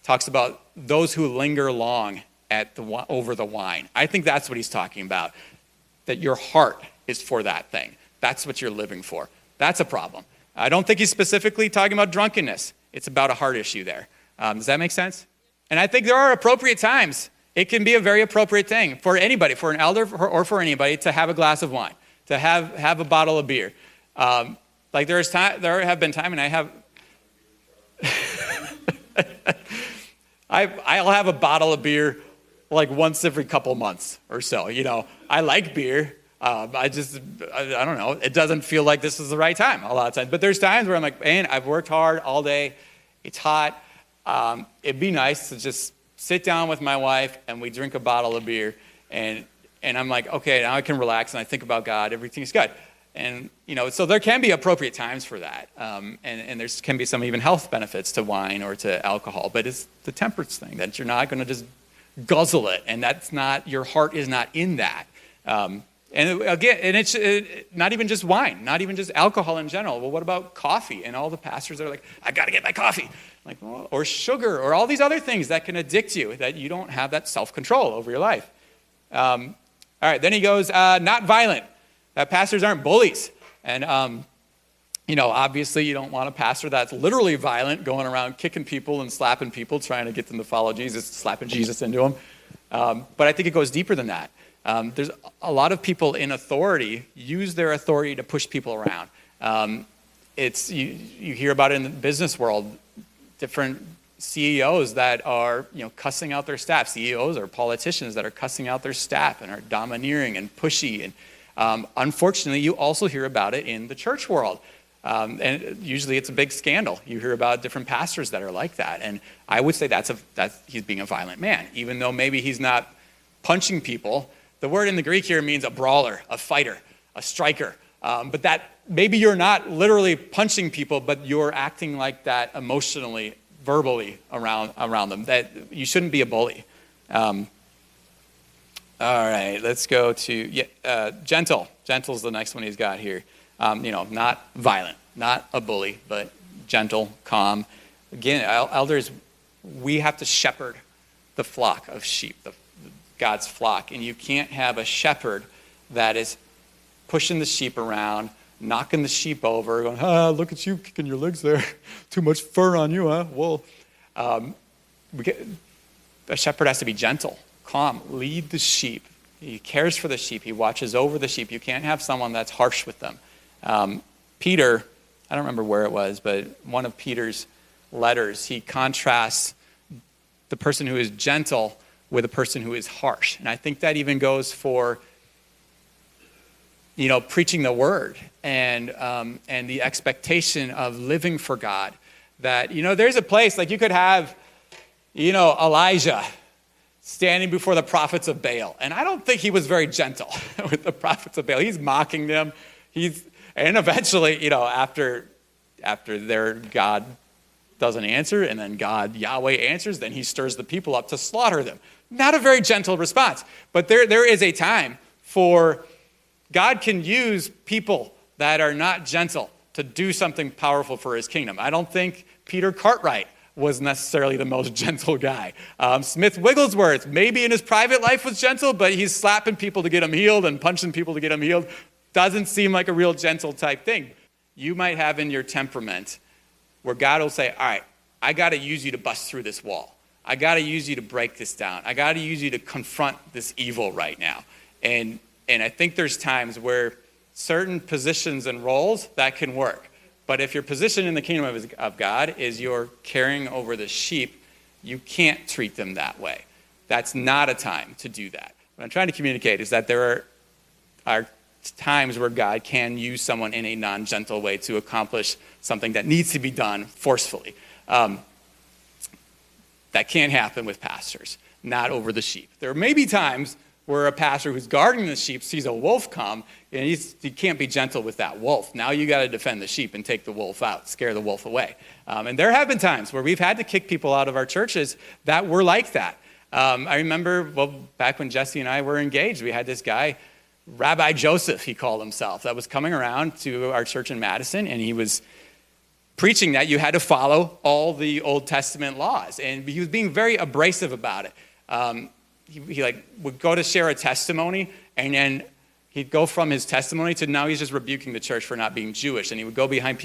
talks about those who linger long over the wine. I think that's what he's talking about, that your heart is for that thing. That's what you're living for. That's a problem. I don't think he's specifically talking about drunkenness. It's about a heart issue there. Does that make sense? And I think there are appropriate times. It can be a very appropriate thing for anybody, for an elder or for anybody, to have a glass of wine, to have a bottle of beer. There have been times, and I have... I'll have a bottle of beer like once every couple months or so. I like beer. I don't know. It doesn't feel like this is the right time a lot of times. But there's times where I'm like, man, I've worked hard all day. It's hot. It'd be nice to just sit down with my wife and we drink a bottle of beer. And I'm like, okay, now I can relax and I think about God. Everything's good. And, so there can be appropriate times for that. And there can be some even health benefits to wine or to alcohol. But it's the temperance thing, that you're not going to just guzzle it. And your heart is not in that. And again, and it's not even just wine, not even just alcohol in general. Well, what about coffee? And all the pastors are like, I got to get my coffee. Like, well, or sugar, or all these other things that can addict you, that you don't have that self-control over your life. All right, then he goes, not violent. That pastors aren't bullies. And, obviously you don't want a pastor that's literally violent, going around kicking people and slapping people, trying to get them to follow Jesus, slapping Jesus into them. But I think it goes deeper than that. There's a lot of people in authority use their authority to push people around. You hear about it in the business world, different CEOs that are cussing out their staff. CEOs or politicians that are cussing out their staff and are domineering and pushy. And unfortunately, you also hear about it in the church world. And usually it's a big scandal. You hear about different pastors that are like that. And I would say that he's being a violent man, even though maybe he's not punching people. The word in the Greek here means a brawler, a fighter, a striker. But that maybe you're not literally punching people, but you're acting like that emotionally, verbally around them. That you shouldn't be a bully. All right, let's go to gentle. Gentle is the next one he's got here. Not violent, not a bully, but gentle, calm. Again, elders, we have to shepherd the flock of sheep, God's flock. And you can't have a shepherd that is pushing the sheep around, knocking the sheep over, going, look at you kicking your legs there. Too much fur on you, huh? Well, a shepherd has to be gentle, calm, lead the sheep. He cares for the sheep. He watches over the sheep. You can't have someone that's harsh with them. Peter, I don't remember where it was, but one of Peter's letters, he contrasts the person who is gentle with a person who is harsh. And I think that even goes for, preaching the word and the expectation of living for God. That, there's a place, like you could have, Elijah standing before the prophets of Baal. And I don't think he was very gentle with the prophets of Baal. He's mocking them. And eventually, after their God doesn't answer, and then Yahweh answers, then he stirs the people up to slaughter them. Not a very gentle response. But there is a time for God can use people that are not gentle to do something powerful for his kingdom. I don't think Peter Cartwright was necessarily the most gentle guy. Smith Wigglesworth, maybe in his private life was gentle, but he's slapping people to get them healed and punching people to get them healed. Doesn't seem like a real gentle type thing. You might have in your temperament where God will say, all right, I got to use you to bust through this wall. I got to use you to break this down. I got to use you to confront this evil right now. And I think there's times where certain positions and roles that can work. But if your position in the kingdom of God is you're caring over the sheep, you can't treat them that way. That's not a time to do that. What I'm trying to communicate is that there are times where God can use someone in a non-gentle way to accomplish something that needs to be done forcefully. That can't happen with pastors, not over the sheep. There may be times where a pastor who's guarding the sheep sees a wolf come, and he can't be gentle with that wolf. Now you got to defend the sheep and take the wolf out, scare the wolf away. And there have been times where we've had to kick people out of our churches that were like that. I remember, back when Jesse and I were engaged, we had this guy, Rabbi Joseph, he called himself, that was coming around to our church in Madison, and he was preaching that you had to follow all the Old Testament laws. And he was being very abrasive about it. He would go to share a testimony, and then he'd go from his testimony to now he's just rebuking the church for not being Jewish. And he would go behind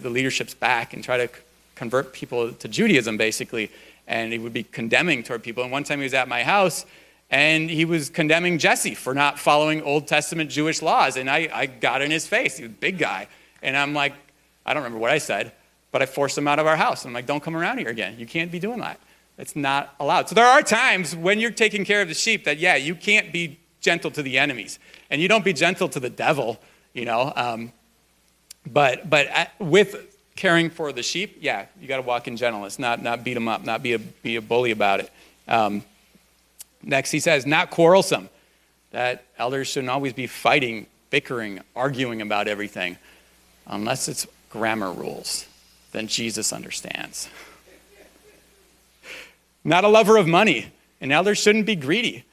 the leadership's back and try to convert people to Judaism, basically. And he would be condemning toward people. And one time he was at my house, and he was condemning Jesse for not following Old Testament Jewish laws. And I got in his face. He was a big guy. And I'm like, I don't remember what I said, but I forced him out of our house. I'm like, don't come around here again. You can't be doing that. It's not allowed. So there are times when you're taking care of the sheep that, you can't be gentle to the enemies. And you don't be gentle to the devil, But with caring for the sheep, you got to walk in gentleness, not beat them up, not be a bully about it. Next, he says, not quarrelsome. That elders shouldn't always be fighting, bickering, arguing about everything, unless it's grammar rules. Then Jesus understands. Not a lover of money. An elder shouldn't be greedy.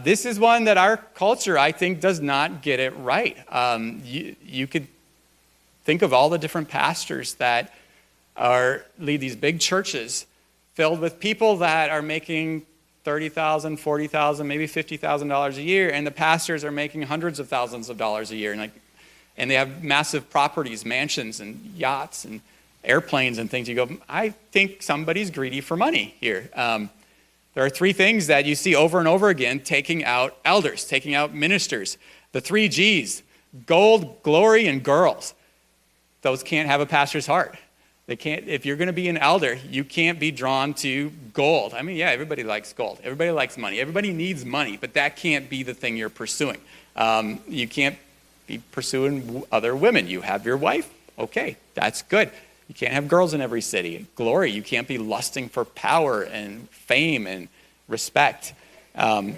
This is one that our culture, I think, does not get it right. You could think of all the different pastors that lead these big churches filled with people that are making $30,000, $40,000, maybe $50,000 a year, and the pastors are making hundreds of thousands of dollars a year, and they have massive properties, mansions, and yachts, and airplanes, and things. You go, I think somebody's greedy for money here. There are three things that you see over and over again: taking out elders, taking out ministers. The three G's: gold, glory, and girls. Those can't have a pastor's heart. They can't. If you're going to be an elder, you can't be drawn to gold. I mean, yeah, everybody likes gold. Everybody likes money. Everybody needs money, but that can't be the thing you're pursuing. You can't be pursuing other women. You have your wife. Okay, that's good. You can't have girls in every city. Glory, you can't be lusting for power and fame and respect. 1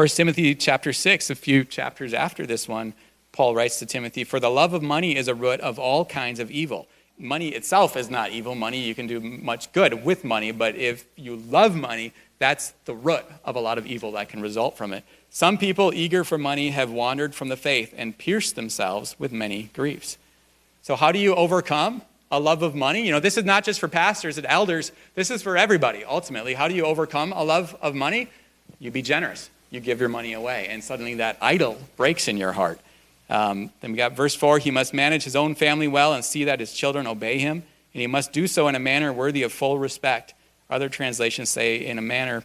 Timothy chapter 6, a few chapters after this one, Paul writes to Timothy, "For the love of money is a root of all kinds of evil." Money itself is not evil. Money, you can do much good with money, but if you love money, that's the root of a lot of evil that can result from it. Some people eager for money have wandered from the faith and pierced themselves with many griefs. So how do you overcome a love of money? You know, this is not just for pastors and elders. This is for everybody, ultimately. How do you overcome a love of money? You be generous. You give your money away, and suddenly that idol breaks in your heart. Then we got verse 4, he must manage his own family well and see that his children obey him, and he must do so in a manner worthy of full respect. Other translations say in a manner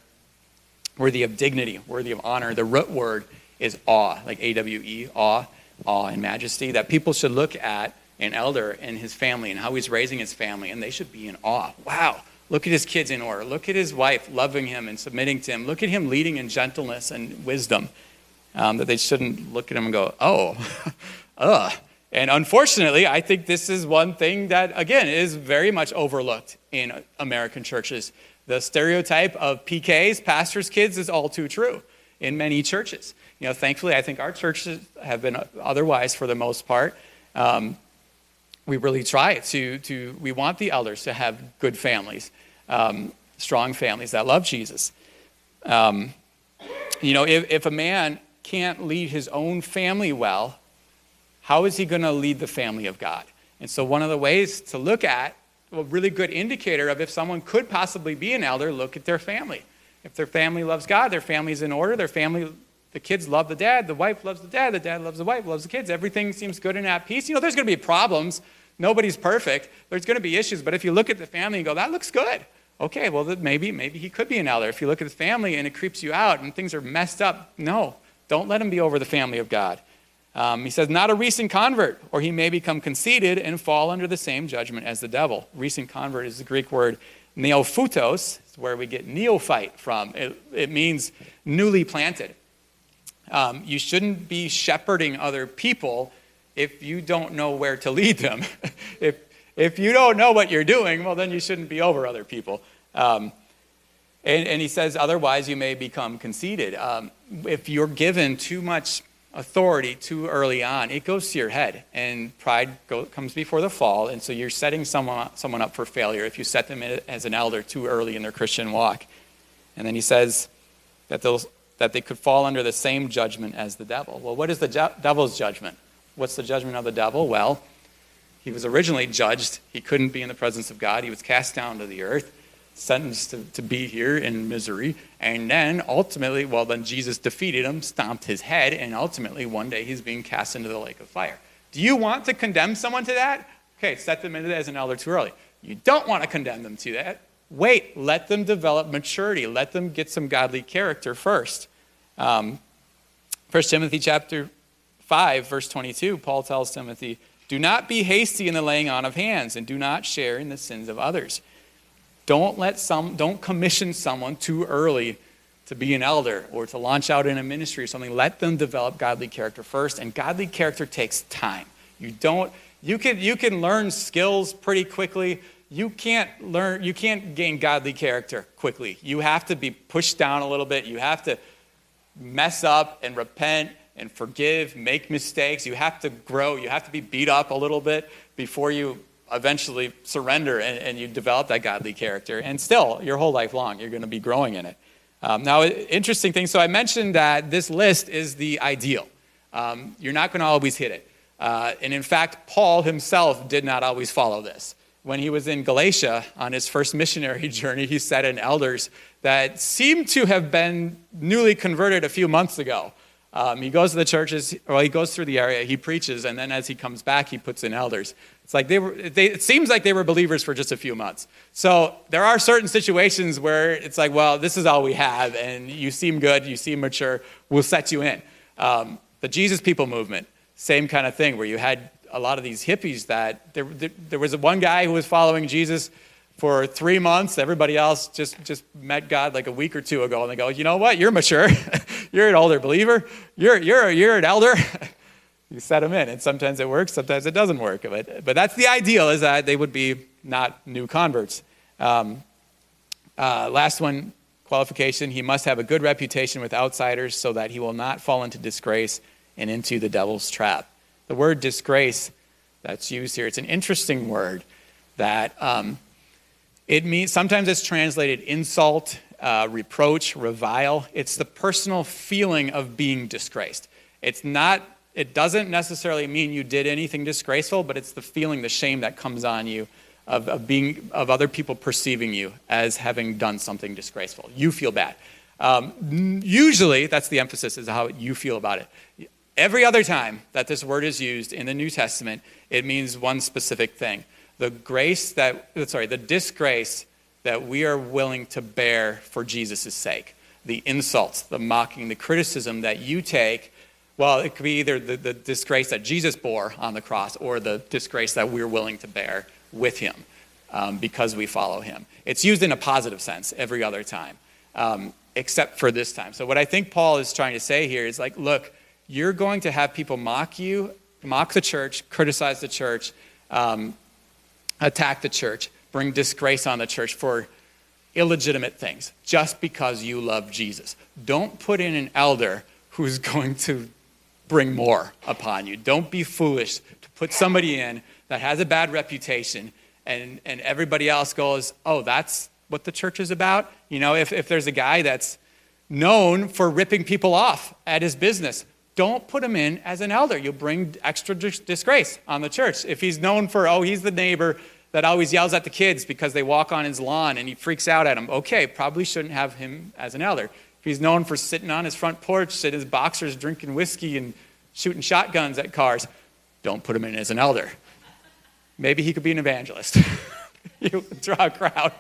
worthy of dignity, worthy of honor. The root word is awe, like A-W-E, awe and majesty, that people should look at an elder and his family and how he's raising his family, and they should be in awe. Wow, look at his kids in order. Look at his wife loving him and submitting to him. Look at him leading in gentleness and wisdom. That they shouldn't look at him and go, oh, And unfortunately, I think this is one thing that, again, is very much overlooked in American churches. The stereotype of PKs, pastors' kids, is all too true in many churches. You know, thankfully, I think our churches have been otherwise for the most part. We really try we want the elders to have good families, strong families that love Jesus. If a man can't lead his own family well, how is he going to lead the family of God? And so one of the ways to look at, a really good indicator of if someone could possibly be an elder, look at their family. If their family loves God, their family's in order, the kids love the dad loves the dad loves the wife, loves the kids, everything seems good and at peace. You know, there's going to be problems. Nobody's perfect. There's going to be issues. But if you look at the family and go, that looks good. Okay, well, maybe he could be an elder. If you look at the family and it creeps you out and things are messed up, no, don't let him be over the family of God. He says, not a recent convert, or he may become conceited and fall under the same judgment as the devil. Recent convert is the Greek word neophytos. It's where we get neophyte from. It means newly planted. You shouldn't be shepherding other people if you don't know where to lead them. If you don't know what you're doing, well, then you shouldn't be over other people. And he says, otherwise you may become conceited. If you're given too much authority too early on, it goes to your head, and pride comes before the fall, and so you're setting someone up for failure if you set them in as an elder too early in their Christian walk. And then he says that they could fall under the same judgment as the devil. Well, what is the devil's judgment? What's the judgment of the devil? Well, he was originally judged. He couldn't be in the presence of God. He was cast down to the earth, sentenced to be here in misery. And then ultimately, then Jesus defeated him, stomped his head, and ultimately one day he's being cast into the lake of fire. Do you want to condemn someone to that? Okay, set them into that as an elder too early. You don't want to condemn them to that. Wait, let them develop maturity. Let them get some godly character first. 1 Timothy chapter 5, verse 22, Paul tells Timothy, do not be hasty in the laying on of hands, and do not share in the sins of others. Don't commission someone too early to be an elder or to launch out in a ministry or something. Let them develop godly character first, and godly character takes time. You can learn skills pretty quickly. You can't gain godly character quickly. You have to be pushed down a little bit. You have to mess up and repent and forgive, make mistakes. You have to grow. You have to be beat up a little bit before you eventually surrender and you develop that godly character. And still, your whole life long, you're going to be growing in it. Now, interesting thing, so I mentioned that this list is the ideal. You're not going to always hit it. And in fact, Paul himself did not always follow this. When he was in Galatia on his first missionary journey, he sat in elders that seemed to have been newly converted a few months ago. He goes to the churches, or he goes through the area, he preaches, and then as he comes back, he puts in elders. It's like it seems like they were believers for just a few months. So there are certain situations where it's like, well, this is all we have, and you seem good, you seem mature, we'll set you in. The Jesus People movement, same kind of thing, where you had a lot of these hippies that there was one guy who was following Jesus for 3 months. Everybody else just met God like a week or two ago, and they go, you know what? You're mature. You're an older believer. You're an elder. You set them in, and sometimes it works, sometimes it doesn't work. But that's the ideal, is that they would be not new converts. Last one, qualification: he must have a good reputation with outsiders so that he will not fall into disgrace and into the devil's trap. The word disgrace that's used here, it's an interesting word that it means, sometimes it's translated insult, reproach, revile. It's the personal feeling of being disgraced. It doesn't necessarily mean you did anything disgraceful, but it's the feeling, the shame that comes on you of other people perceiving you as having done something disgraceful. You feel bad. Usually, that's the emphasis, is how you feel about it. Every other time that this word is used in the New Testament, it means one specific thing. The disgrace that we are willing to bear for Jesus' sake. The insults, the mocking, the criticism that you take. Well, it could be either the disgrace that Jesus bore on the cross, or the disgrace that we're willing to bear with him because we follow him. It's used in a positive sense every other time, except for this time. So what I think Paul is trying to say here is like, look, you're going to have people mock you, mock the church, criticize the church, attack the church, bring disgrace on the church for illegitimate things, just because you love Jesus. Don't put in an elder who's going to bring more upon you. Don't be foolish to put somebody in that has a bad reputation, and everybody else goes, oh, that's what the church is about? You know, if there's a guy that's known for ripping people off at his business, don't put him in as an elder. You'll bring extra disgrace on the church. If he's known for, he's the neighbor that always yells at the kids because they walk on his lawn and he freaks out at them, okay, probably shouldn't have him as an elder. If he's known for sitting on his front porch in his boxers drinking whiskey and shooting shotguns at cars, don't put him in as an elder. Maybe he could be an evangelist. You draw a crowd.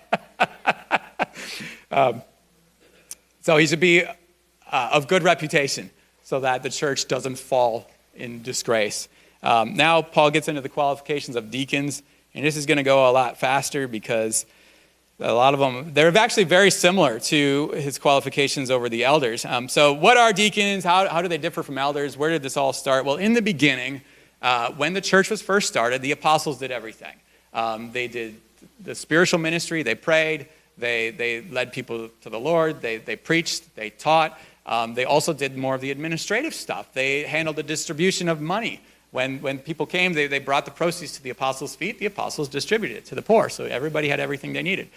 So he should be of good reputation, so that the church doesn't fall in disgrace. Now Paul gets into the qualifications of deacons, and this is going to go a lot faster because a lot of them, they're actually very similar to his qualifications over the elders. So what are deacons? How do they differ from elders? Where did this all start? Well, in the beginning, when the church was first started, the apostles did everything. They did the spiritual ministry, they prayed, they led people to the Lord, they preached, they taught. They also did more of the administrative stuff. They handled the distribution of money. When people came, they brought the proceeds to the apostles' feet. The apostles distributed it to the poor, so everybody had everything they needed.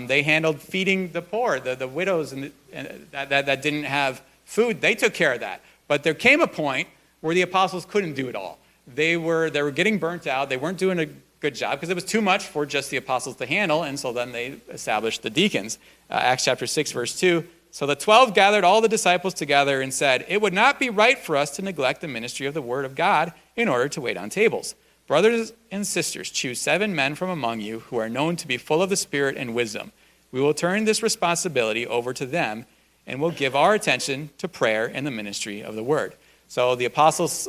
They handled feeding the poor, the widows that didn't have food. They took care of that. But there came a point where the apostles couldn't do it all. They were getting burnt out. They weren't doing a good job because it was too much for just the apostles to handle, and so then they established the deacons. Acts chapter 6, verse 2. So the 12 gathered all the disciples together and said, "It would not be right for us to neglect the ministry of the word of God in order to wait on tables. Brothers and sisters, choose 7 men from among you who are known to be full of the Spirit and wisdom. We will turn this responsibility over to them, and will give our attention to prayer and the ministry of the word." So the apostles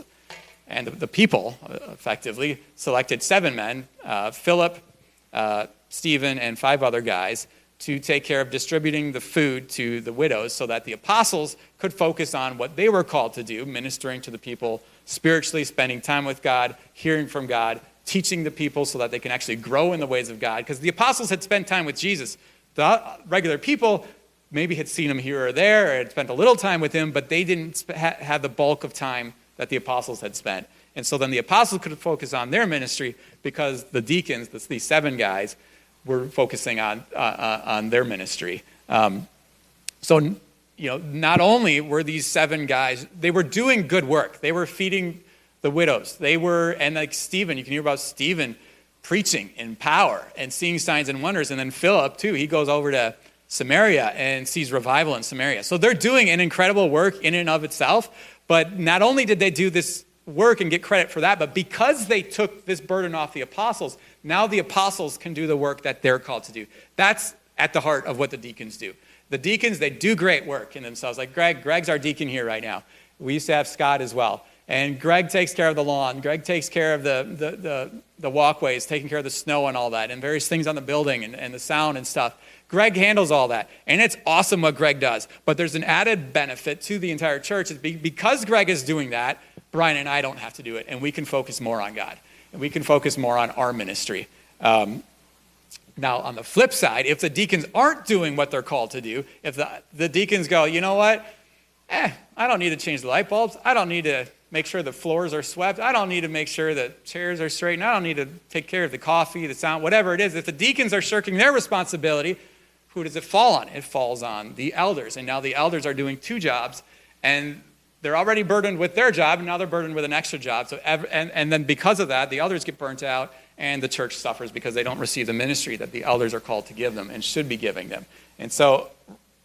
and the people effectively selected 7 men, Philip, Stephen, and 5 other guys, to take care of distributing the food to the widows so that the apostles could focus on what they were called to do, ministering to the people spiritually, spending time with God, hearing from God, teaching the people so that they can actually grow in the ways of God. Because the apostles had spent time with Jesus. The regular people maybe had seen him here or there, or had spent a little time with him, but they didn't have the bulk of time that the apostles had spent. And so then the apostles could focus on their ministry because the deacons, these 7 guys, were focusing on their ministry. So not only were these 7 guys, they were doing good work. They were feeding the widows. And like Stephen, you can hear about Stephen preaching in power and seeing signs and wonders. And then Philip, too, he goes over to Samaria and sees revival in Samaria. So they're doing an incredible work in and of itself. But not only did they do this work and get credit for that, but because they took this burden off the apostles, now the apostles can do the work that they're called to do. That's at the heart of what the deacons do. The deacons, they do great work in themselves. Like Greg's our deacon here right now. We used to have Scott as well. And Greg takes care of the lawn. Greg takes care of the walkways, taking care of the snow and all that, and various things on the building and the sound and stuff. Greg handles all that. And it's awesome what Greg does. But there's an added benefit to the entire church. Because Greg is doing that, Brian and I don't have to do it. And we can focus more on God. And we can focus more on our ministry. Now, on the flip side, if the deacons aren't doing what they're called to do, if the deacons go, you know what? I don't need to change the light bulbs. I don't need to make sure the floors are swept. I don't need to make sure the chairs are straightened. I don't need to take care of the coffee, the sound, whatever it is. If the deacons are shirking their responsibility, who does it fall on? It falls on the elders. And now the elders are doing 2 jobs, and they're already burdened with their job, and now they're burdened with an extra job. And then because of that, the elders get burnt out, and the church suffers because they don't receive the ministry that the elders are called to give them and should be giving them. And so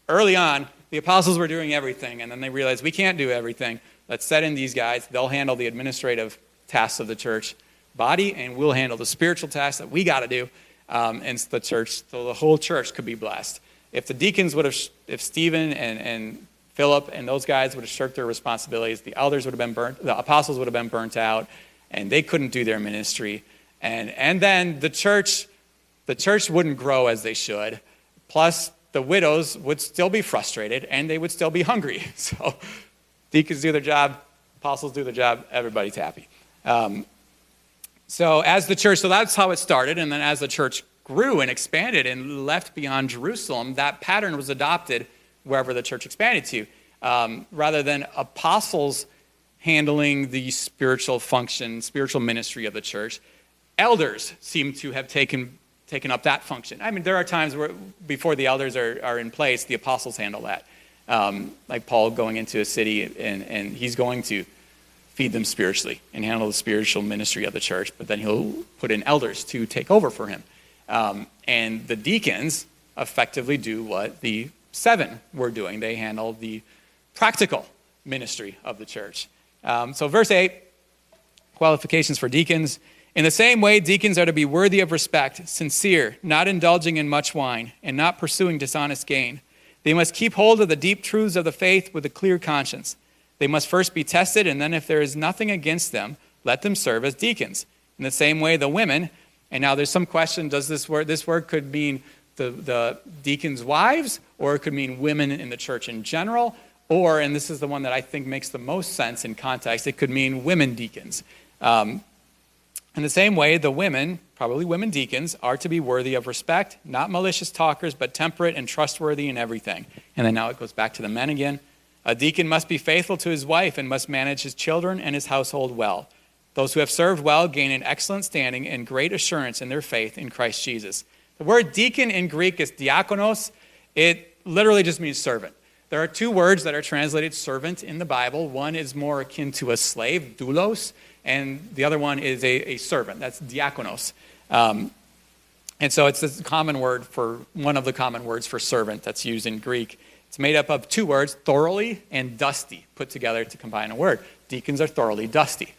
early on, the apostles were doing everything, and then they realized we can't do everything. Let's set in these guys. They'll handle the administrative tasks of the church body, and we'll handle the spiritual tasks that we got to do. And the church, so the whole church could be blessed. If the deacons would have, if Stephen and Philip and those guys would have shirked their responsibilities, the elders would have been burnt, the apostles would have been burnt out, and they couldn't do their ministry. And then the church wouldn't grow as they should. Plus, the widows would still be frustrated, and they would still be hungry. So deacons do their job, apostles do their job, everybody's happy. So that's how it started. And then as the church grew and expanded and left beyond Jerusalem, that pattern was adopted wherever the church expanded to. Rather than apostles handling the spiritual function, spiritual ministry of the church, elders seem to have taken up that function. I mean, there are times where before the elders are in place, the apostles handle that. Like Paul going into a city and he's going to feed them spiritually and handle the spiritual ministry of the church, but then he'll put in elders to take over for him. And the deacons effectively do what the 7 were doing. They handle the practical ministry of the church. So verse 8, qualifications for deacons. In the same way, deacons are to be worthy of respect, sincere, not indulging in much wine, and not pursuing dishonest gain. They must keep hold of the deep truths of the faith with a clear conscience. They must first be tested, and then if there is nothing against them, let them serve as deacons. In the same way, the women, and now there's some question, does this word could mean the deacons' wives, or it could mean women in the church in general, or, and this is the one that I think makes the most sense in context, it could mean women deacons. In the same way, the women, probably women deacons, are to be worthy of respect, not malicious talkers, but temperate and trustworthy in everything. And then now it goes back to the men again. A deacon must be faithful to his wife and must manage his children and his household well. Those who have served well gain an excellent standing and great assurance in their faith in Christ Jesus. The word deacon in Greek is diakonos. It literally just means servant. There are 2 words that are translated servant in the Bible. One is more akin to a slave, doulos, and the other one is a servant. That's diakonos. And so it's this common word for, one of the common words for servant that's used in Greek. It's made up of 2 words, thoroughly and dusty, put together to combine a word. Deacons are thoroughly dusty.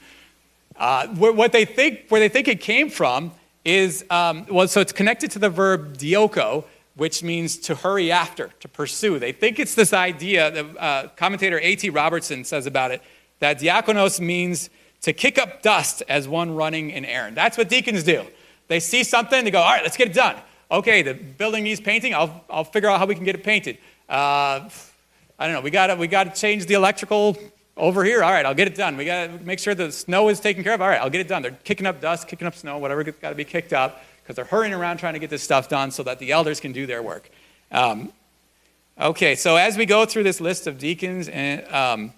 Where they think it came from is, so it's connected to the verb dioko, which means to hurry after, to pursue. They think it's this idea, the commentator A.T. Robertson says about it, that diakonos means to kick up dust as one running an errand. That's what deacons do. They see something, they go, all right, let's get it done. Okay, the building needs painting, I'll figure out how we can get it painted. I don't know, we got to change the electrical over here. All right, I'll get it done. We got to make sure the snow is taken care of. All right, I'll get it done. They're kicking up dust, kicking up snow, whatever got to be kicked up, because they're hurrying around trying to get this stuff done so that the elders can do their work. Okay, so as we go through this list of deacons, and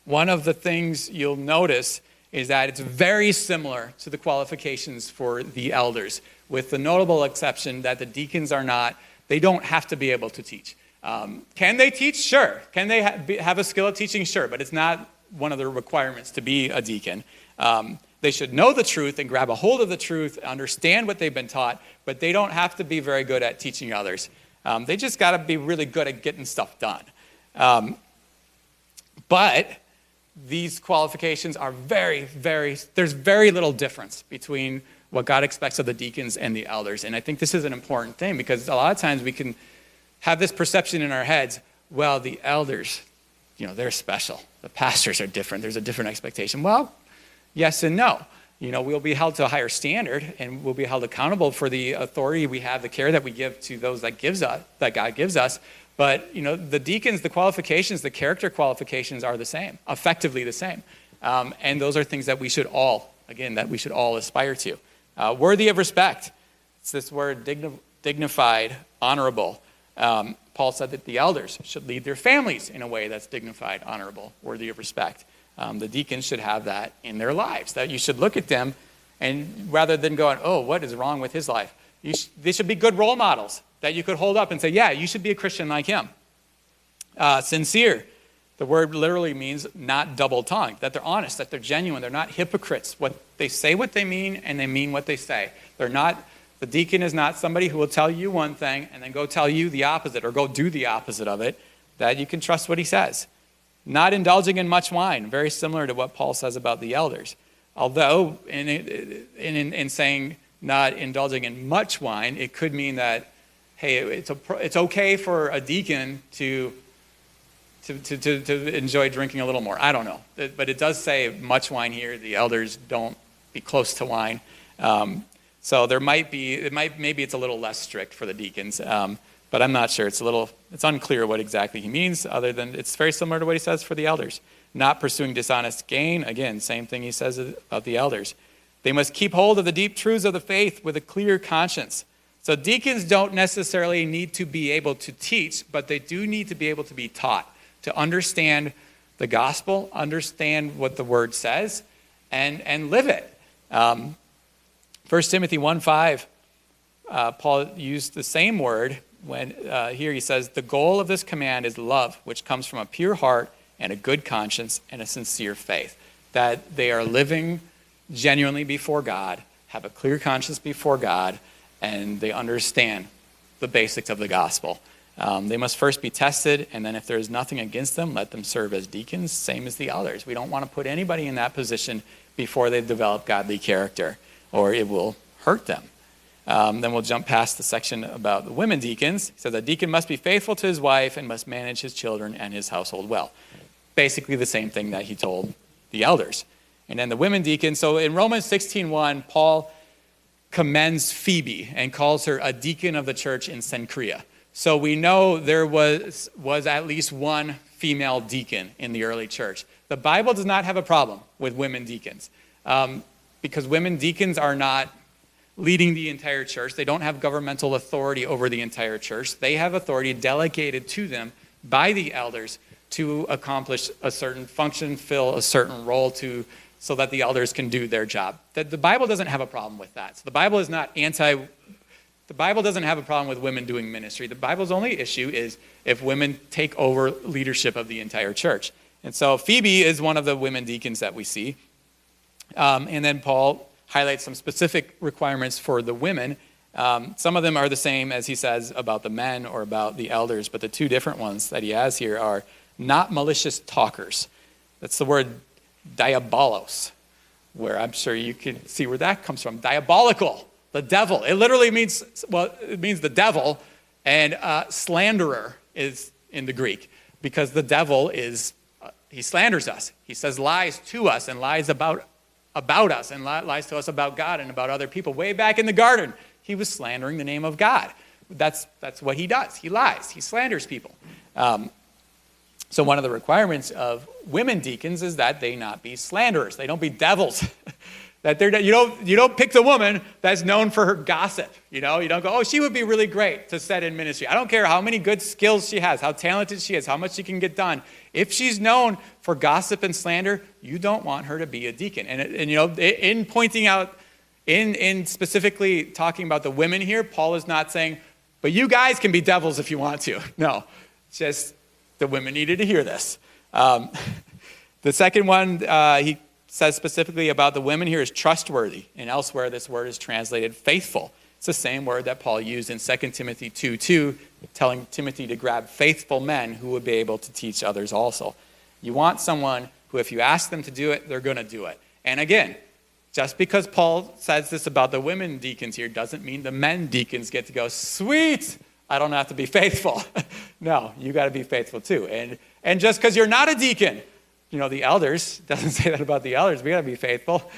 one of the things you'll notice is that it's very similar to the qualifications for the elders, with the notable exception that the deacons they don't have to be able to teach. Can they teach? Sure. Can they have a skill of teaching? Sure. But it's not one of the requirements to be a deacon. They should know the truth and grab a hold of the truth, understand what they've been taught, but they don't have to be very good at teaching others. They just got to be really good at getting stuff done. But these qualifications are there's very little difference between what God expects of the deacons and the elders. And I think this is an important thing because a lot of times we can have this perception in our heads, well, the elders, they're special. The pastors are different. There's a different expectation. Well, yes and no. We'll be held to a higher standard and we'll be held accountable for the authority we have, the care that we give to those that God gives us. But, the deacons, the qualifications, the character qualifications are the same, effectively the same. And those are things that we should all aspire to. Worthy of respect. It's this word, dignified, honorable. Paul said that the elders should lead their families in a way that's dignified, honorable, worthy of respect. The deacons should have that in their lives, that you should look at them and rather than going, oh, what is wrong with his life? They should be good role models that you could hold up and say, yeah, you should be a Christian like him. Sincere. The word literally means not double-tongued, that they're honest, that they're genuine, they're not hypocrites. They say what they mean and they mean what they say. The deacon is not somebody who will tell you one thing and then go tell you the opposite or go do the opposite of it, that you can trust what he says. Not indulging in much wine, very similar to what Paul says about the elders. Although, in saying not indulging in much wine, it could mean that, hey, it's okay for a deacon to enjoy drinking a little more. I don't know. But it does say much wine here. The elders don't be close to wine. So maybe it's a little less strict for the deacons. But I'm not sure. It's unclear what exactly he means, other than it's very similar to what he says for the elders. Not pursuing dishonest gain. Again, same thing he says about the elders. They must keep hold of the deep truths of the faith with a clear conscience. So deacons don't necessarily need to be able to teach, but they do need to be able to be taught, to understand the gospel, understand what the word says, and live it. 1 Timothy 1:5, Paul used the same word when here he says, the goal of this command is love, which comes from a pure heart and a good conscience and a sincere faith. That they are living genuinely before God, have a clear conscience before God, and they understand the basics of the gospel. They must first be tested, and then if there is nothing against them, let them serve as deacons, same as the elders. We don't want to put anybody in that position before they've developed godly character, or it will hurt them. Then we'll jump past the section about the women deacons. He says a deacon must be faithful to his wife and must manage his children and his household well. Basically the same thing that he told the elders. And then the women deacons, so in Romans 16:1, Paul commends Phoebe and calls her a deacon of the church in Cenchrea. So we know there was at least one female deacon in the early church. The Bible does not have a problem with women deacons because women deacons are not leading the entire church. They don't have governmental authority over the entire church. They have authority delegated to them by the elders to accomplish a certain function, fill a certain role so that the elders can do their job. The Bible doesn't have a problem with that. So the Bible is not the Bible doesn't have a problem with women doing ministry. The Bible's only issue is if women take over leadership of the entire church. And so Phoebe is one of the women deacons that we see. And then Paul highlights some specific requirements for the women. Some of them are the same as he says about the men or about the elders, but the two different ones that he has here are not malicious talkers. That's the word diabolos, where I'm sure you can see where that comes from. Diabolical, the devil. It literally means, it means the devil, and slanderer is in the Greek, because the devil he slanders us. He says lies to us and lies about us and lies to us about God and about other people. Way back in the garden, he was slandering the name of God. That's what he does. He lies. He slanders people. So one of the requirements of women deacons is that they not be slanderers. They don't be devils. That you don't pick the woman that's known for her gossip. You don't go, oh, she would be really great to set in ministry. I don't care how many good skills she has, how talented she is, how much she can get done. If she's known for gossip and slander, you don't want her to be a deacon. And in pointing out, in specifically talking about the women here, Paul is not saying, but you guys can be devils if you want to. No. Just the women needed to hear this. The second one he says specifically about the women here is trustworthy. And elsewhere, this word is translated faithful. It's the same word that Paul used in 2 Timothy 2:2, telling Timothy to grab faithful men who would be able to teach others also. You want someone who, if you ask them to do it, they're going to do it. And again, just because Paul says this about the women deacons here doesn't mean the men deacons get to go, sweet, I don't have to be faithful. No, you got to be faithful too. And just because you're not a deacon, the elders, doesn't say that about the elders. We got to be faithful.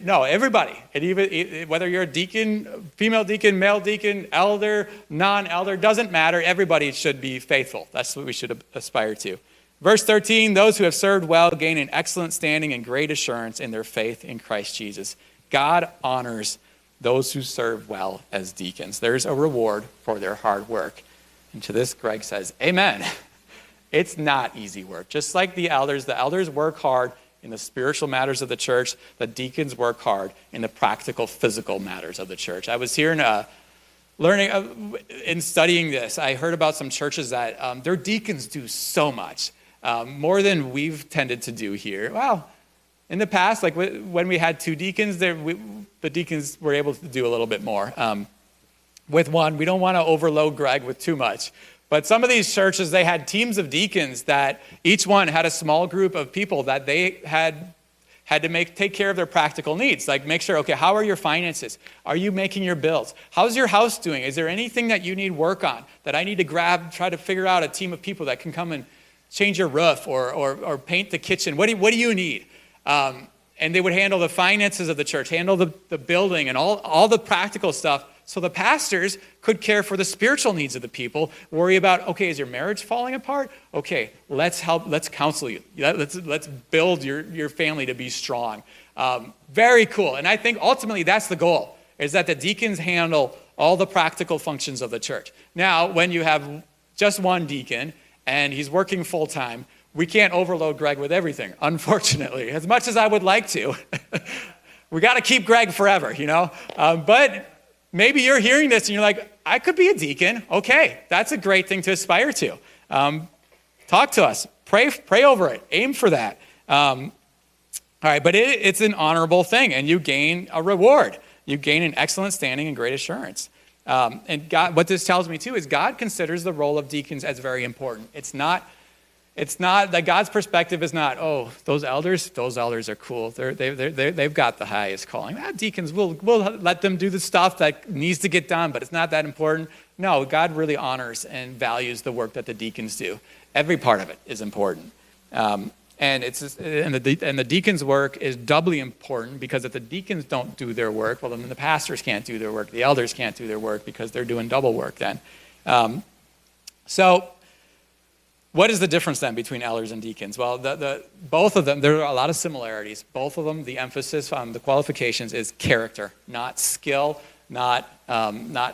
No, everybody. And even whether you're a deacon, female deacon, male deacon, elder, non-elder, doesn't matter. Everybody should be faithful. That's what we should aspire to. Verse 13, those who have served well gain an excellent standing and great assurance in their faith in Christ Jesus. God honors those who serve well as deacons. There's a reward for their hard work. And to this, Greg says, amen. It's not easy work. Just like the elders work hard in the spiritual matters of the church. The deacons work hard in the practical, physical matters of the church. I was here in studying this. I heard about some churches that their deacons do so much, more than we've tended to do here. Well, in the past, like when we had two deacons, the deacons were able to do a little bit more. With one, we don't want to overload Greg with too much. But some of these churches, they had teams of deacons that each one had a small group of people that they had to take care of their practical needs. Like make sure, okay, how are your finances? Are you making your bills? How's your house doing? Is there anything that you need work on that I need to try to figure out a team of people that can come and change your roof or paint the kitchen? What do you need? And they would handle the finances of the church, handle the building and all the practical stuff. So the pastors could care for the spiritual needs of the people, worry about, okay, is your marriage falling apart? Okay, let's counsel you. Let's build your family to be strong. Very cool. And I think ultimately that's the goal, is that the deacons handle all the practical functions of the church. Now, when you have just one deacon and he's working full time, we can't overload Greg with everything, unfortunately, as much as I would like to. We got to keep Greg forever, but maybe you're hearing this and you're like, I could be a deacon. Okay, that's a great thing to aspire to. Talk to us. Pray over it. Aim for that. All right, but it's an honorable thing, and you gain a reward. You gain an excellent standing and great assurance. And God, what this tells me too is God considers the role of deacons as very important. It's not that God's perspective is not, oh, those elders are cool. They've got the highest calling. Deacons, we'll let them do the stuff that needs to get done, but it's not that important. No, God really honors and values the work that the deacons do. Every part of it is important. And the deacons' work is doubly important because if the deacons don't do their work, well, then the pastors can't do their work. The elders can't do their work because they're doing double work then. So what is the difference then between elders and deacons? Well, both of them, there are a lot of similarities. Both of them, the emphasis on the qualifications is character, not skill, not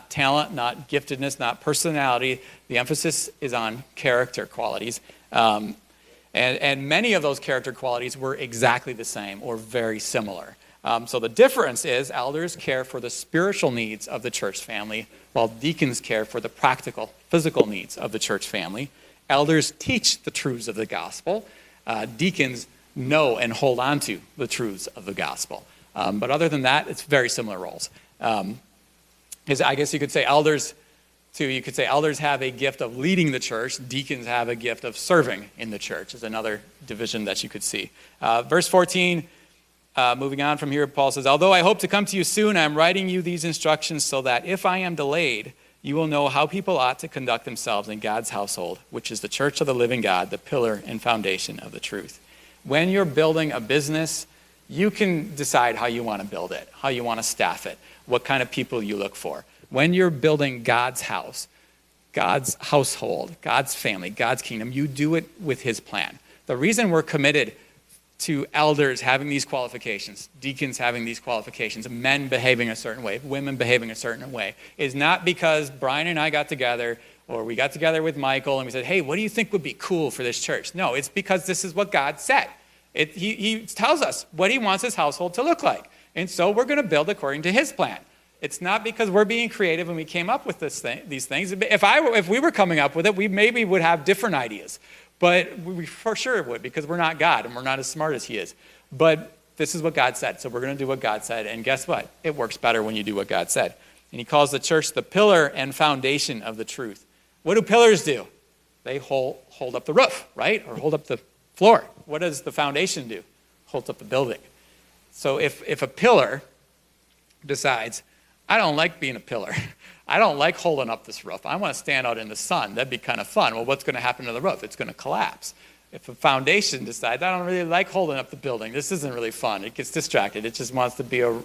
talent, not giftedness, not personality. The emphasis is on character qualities. And many of those character qualities were exactly the same or very similar. So the difference is elders care for the spiritual needs of the church family, while deacons care for the practical, physical needs of the church family. Elders teach the truths of the gospel. Deacons know and hold on to the truths of the gospel. But other than that, it's very similar roles. Because I guess you could say elders have a gift of leading the church. Deacons have a gift of serving in the church, is another division that you could see. Verse 14, moving on from here, Paul says, although I hope to come to you soon, I am writing you these instructions so that if I am delayed, you will know how people ought to conduct themselves in God's household, which is the church of the living God, the pillar and foundation of the truth. When you're building a business, you can decide how you want to build it, how you want to staff it, what kind of people you look for. When you're building God's house, God's household, God's family, God's kingdom, you do it with his plan. The reason we're committed to elders having these qualifications, deacons having these qualifications, men behaving a certain way, women behaving a certain way, is not because Brian and I got together or we got together with Michael and we said, hey, what do you think would be cool for this church? No, it's because this is what God said. He tells us what he wants his household to look like. And so we're going to build according to his plan. It's not because we're being creative and we came up with these things. If we were coming up with it, we maybe would have different ideas. But we for sure would, because we're not God and we're not as smart as he is. But this is what God said, so we're going to do what God said. And guess what? It works better when you do what God said. And he calls the church the pillar and foundation of the truth. What do pillars do? They hold up the roof, right? Or hold up the floor. What does the foundation do? Holds up the building. So if a pillar decides, I don't like being a pillar. I don't like holding up this roof. I want to stand out in the sun. That'd be kind of fun. Well, what's going to happen to the roof? It's going to collapse. If a foundation decides, I don't really like holding up the building. This isn't really fun. It gets distracted. It just wants to be a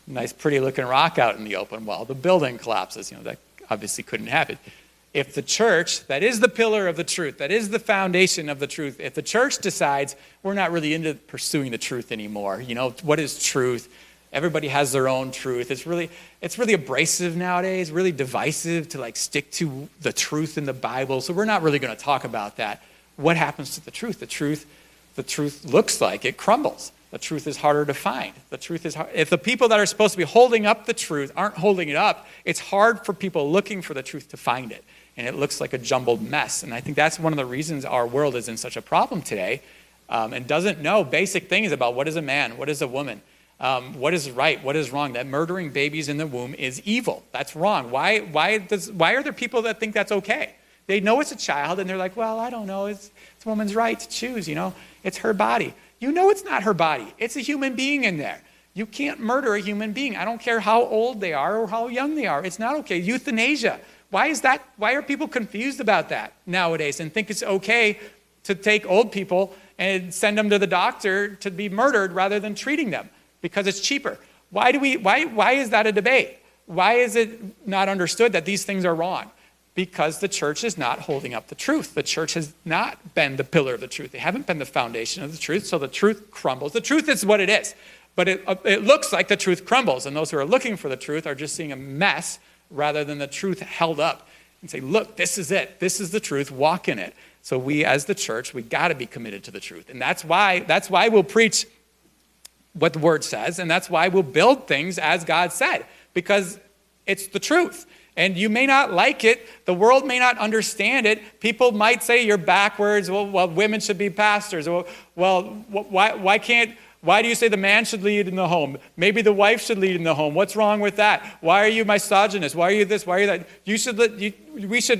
nice, pretty looking rock out in the open. Well, the building collapses. That obviously couldn't happen. If the church, that is the pillar of the truth, that is the foundation of the truth, if the church decides we're not really into pursuing the truth anymore, what is truth? Everybody has their own truth. It's really abrasive nowadays, really divisive to stick to the truth in the Bible. So we're not really going to talk about that. What happens to the truth? The truth looks like it crumbles. The truth is harder to find. The truth is hard. If the people that are supposed to be holding up the truth aren't holding it up, it's hard for people looking for the truth to find it. And it looks like a jumbled mess. And I think that's one of the reasons our world is in such a problem today, and doesn't know basic things about what is a man, what is a woman, what is right, what is wrong. That murdering babies in the womb is evil. That's wrong. Why are there people that think that's okay? They know it's a child, and they're like, well, I don't know. It's a woman's right to choose, It's her body. It's not her body. It's a human being in there. You can't murder a human being. I don't care how old they are or how young they are. It's not okay. Euthanasia. Why is that? Why are people confused about that nowadays and think it's okay to take old people and send them to the doctor to be murdered rather than treating them because it's cheaper? Why is that a debate? Why is it not understood that these things are wrong? Because the church is not holding up the truth. The church has not been the pillar of the truth. They haven't been the foundation of the truth, so the truth crumbles. The truth is what it is, but it looks like the truth crumbles, and those who are looking for the truth are just seeing a mess rather than the truth held up and say, look, this is it. This is the truth. Walk in it. So we, as the church, we got to be committed to the truth, and that's why we'll preach what the Word says, and that's why we'll build things as God said, because it's the truth. And you may not like it. The world may not understand it. People might say you're backwards. Well, women should be pastors. Why do you say the man should lead in the home? Maybe the wife should lead in the home. What's wrong with that? Why are you misogynist? Why are you this? Why are you that?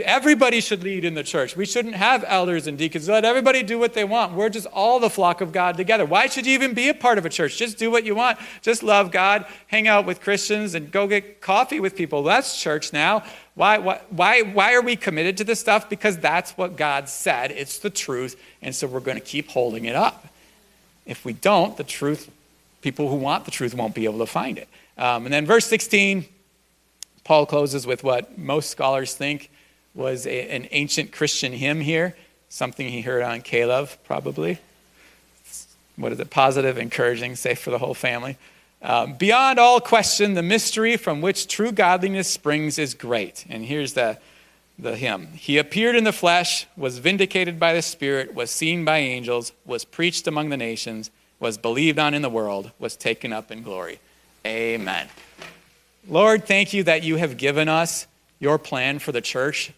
Everybody should lead in the church. We shouldn't have elders and deacons. Let everybody do what they want. We're just all the flock of God together. Why should you even be a part of a church? Just do what you want. Just love God, hang out with Christians, and go get coffee with people. That's church now. Why are we committed to this stuff? Because that's what God said. It's the truth, and so we're going to keep holding it up. If we don't, the truth, people who want the truth won't be able to find it. And then verse 16, Paul closes with what most scholars think was an ancient Christian hymn here, something he heard on Caleb, probably. What is it? Positive, encouraging, safe for the whole family. Beyond all question, the mystery from which true godliness springs is great. And here's the hymn. He appeared in the flesh, was vindicated by the Spirit, was seen by angels, was preached among the nations, was believed on in the world, was taken up in glory. Amen. Lord, thank you that you have given us your plan for the church,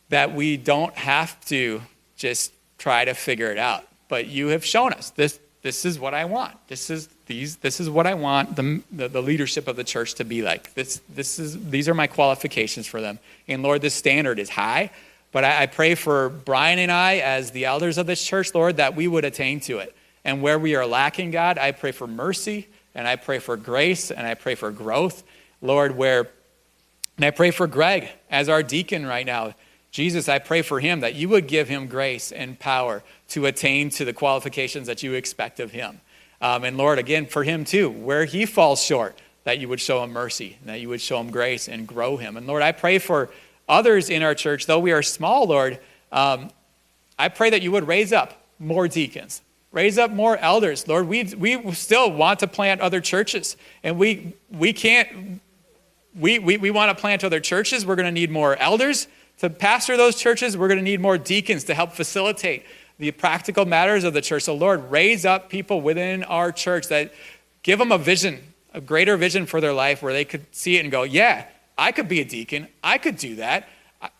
that we don't have to just try to figure it out, but you have shown us this is what I want. This is what I want the leadership of the church to be like. These are my qualifications for them. And Lord, this standard is high, but I pray for Brian and I as the elders of this church, Lord, that we would attain to it. And where we are lacking, God, I pray for mercy, and I pray for grace, and I pray for growth. Lord, and I pray for Greg as our deacon right now. Jesus, I pray for him that you would give him grace and power to attain to the qualifications that you expect of him. And Lord, again, for him too, where he falls short, that you would show him mercy, and that you would show him grace and grow him. And Lord, I pray for others in our church, though we are small, Lord, I pray that you would raise up more deacons, raise up more elders. Lord, we still want to plant other churches, and we want to plant other churches. We're going to need more elders to pastor those churches. We're going to need more deacons to help facilitate the practical matters of the church. So Lord, raise up people within our church that give them a vision a greater vision for their life where they could see it and go, yeah, I could be a deacon. I could do that.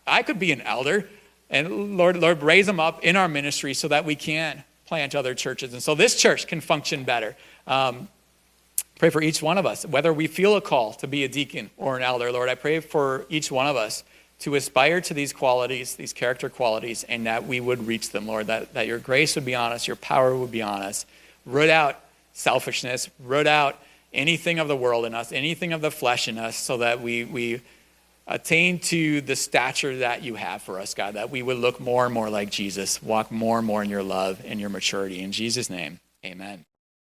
I could be an elder. And Lord, raise them up in our ministry so that we can plant other churches. And so this church can function better. Pray for each one of us, whether we feel a call to be a deacon or an elder. Lord, I pray for each one of us to aspire to these qualities, these character qualities, and that we would reach them, Lord, that your grace would be on us, your power would be on us. Root out selfishness, root out anything of the world in us, anything of the flesh in us, so that we attain to the stature that you have for us, God, that we would look more and more like Jesus, walk more and more in your love and your maturity. In Jesus' name, amen.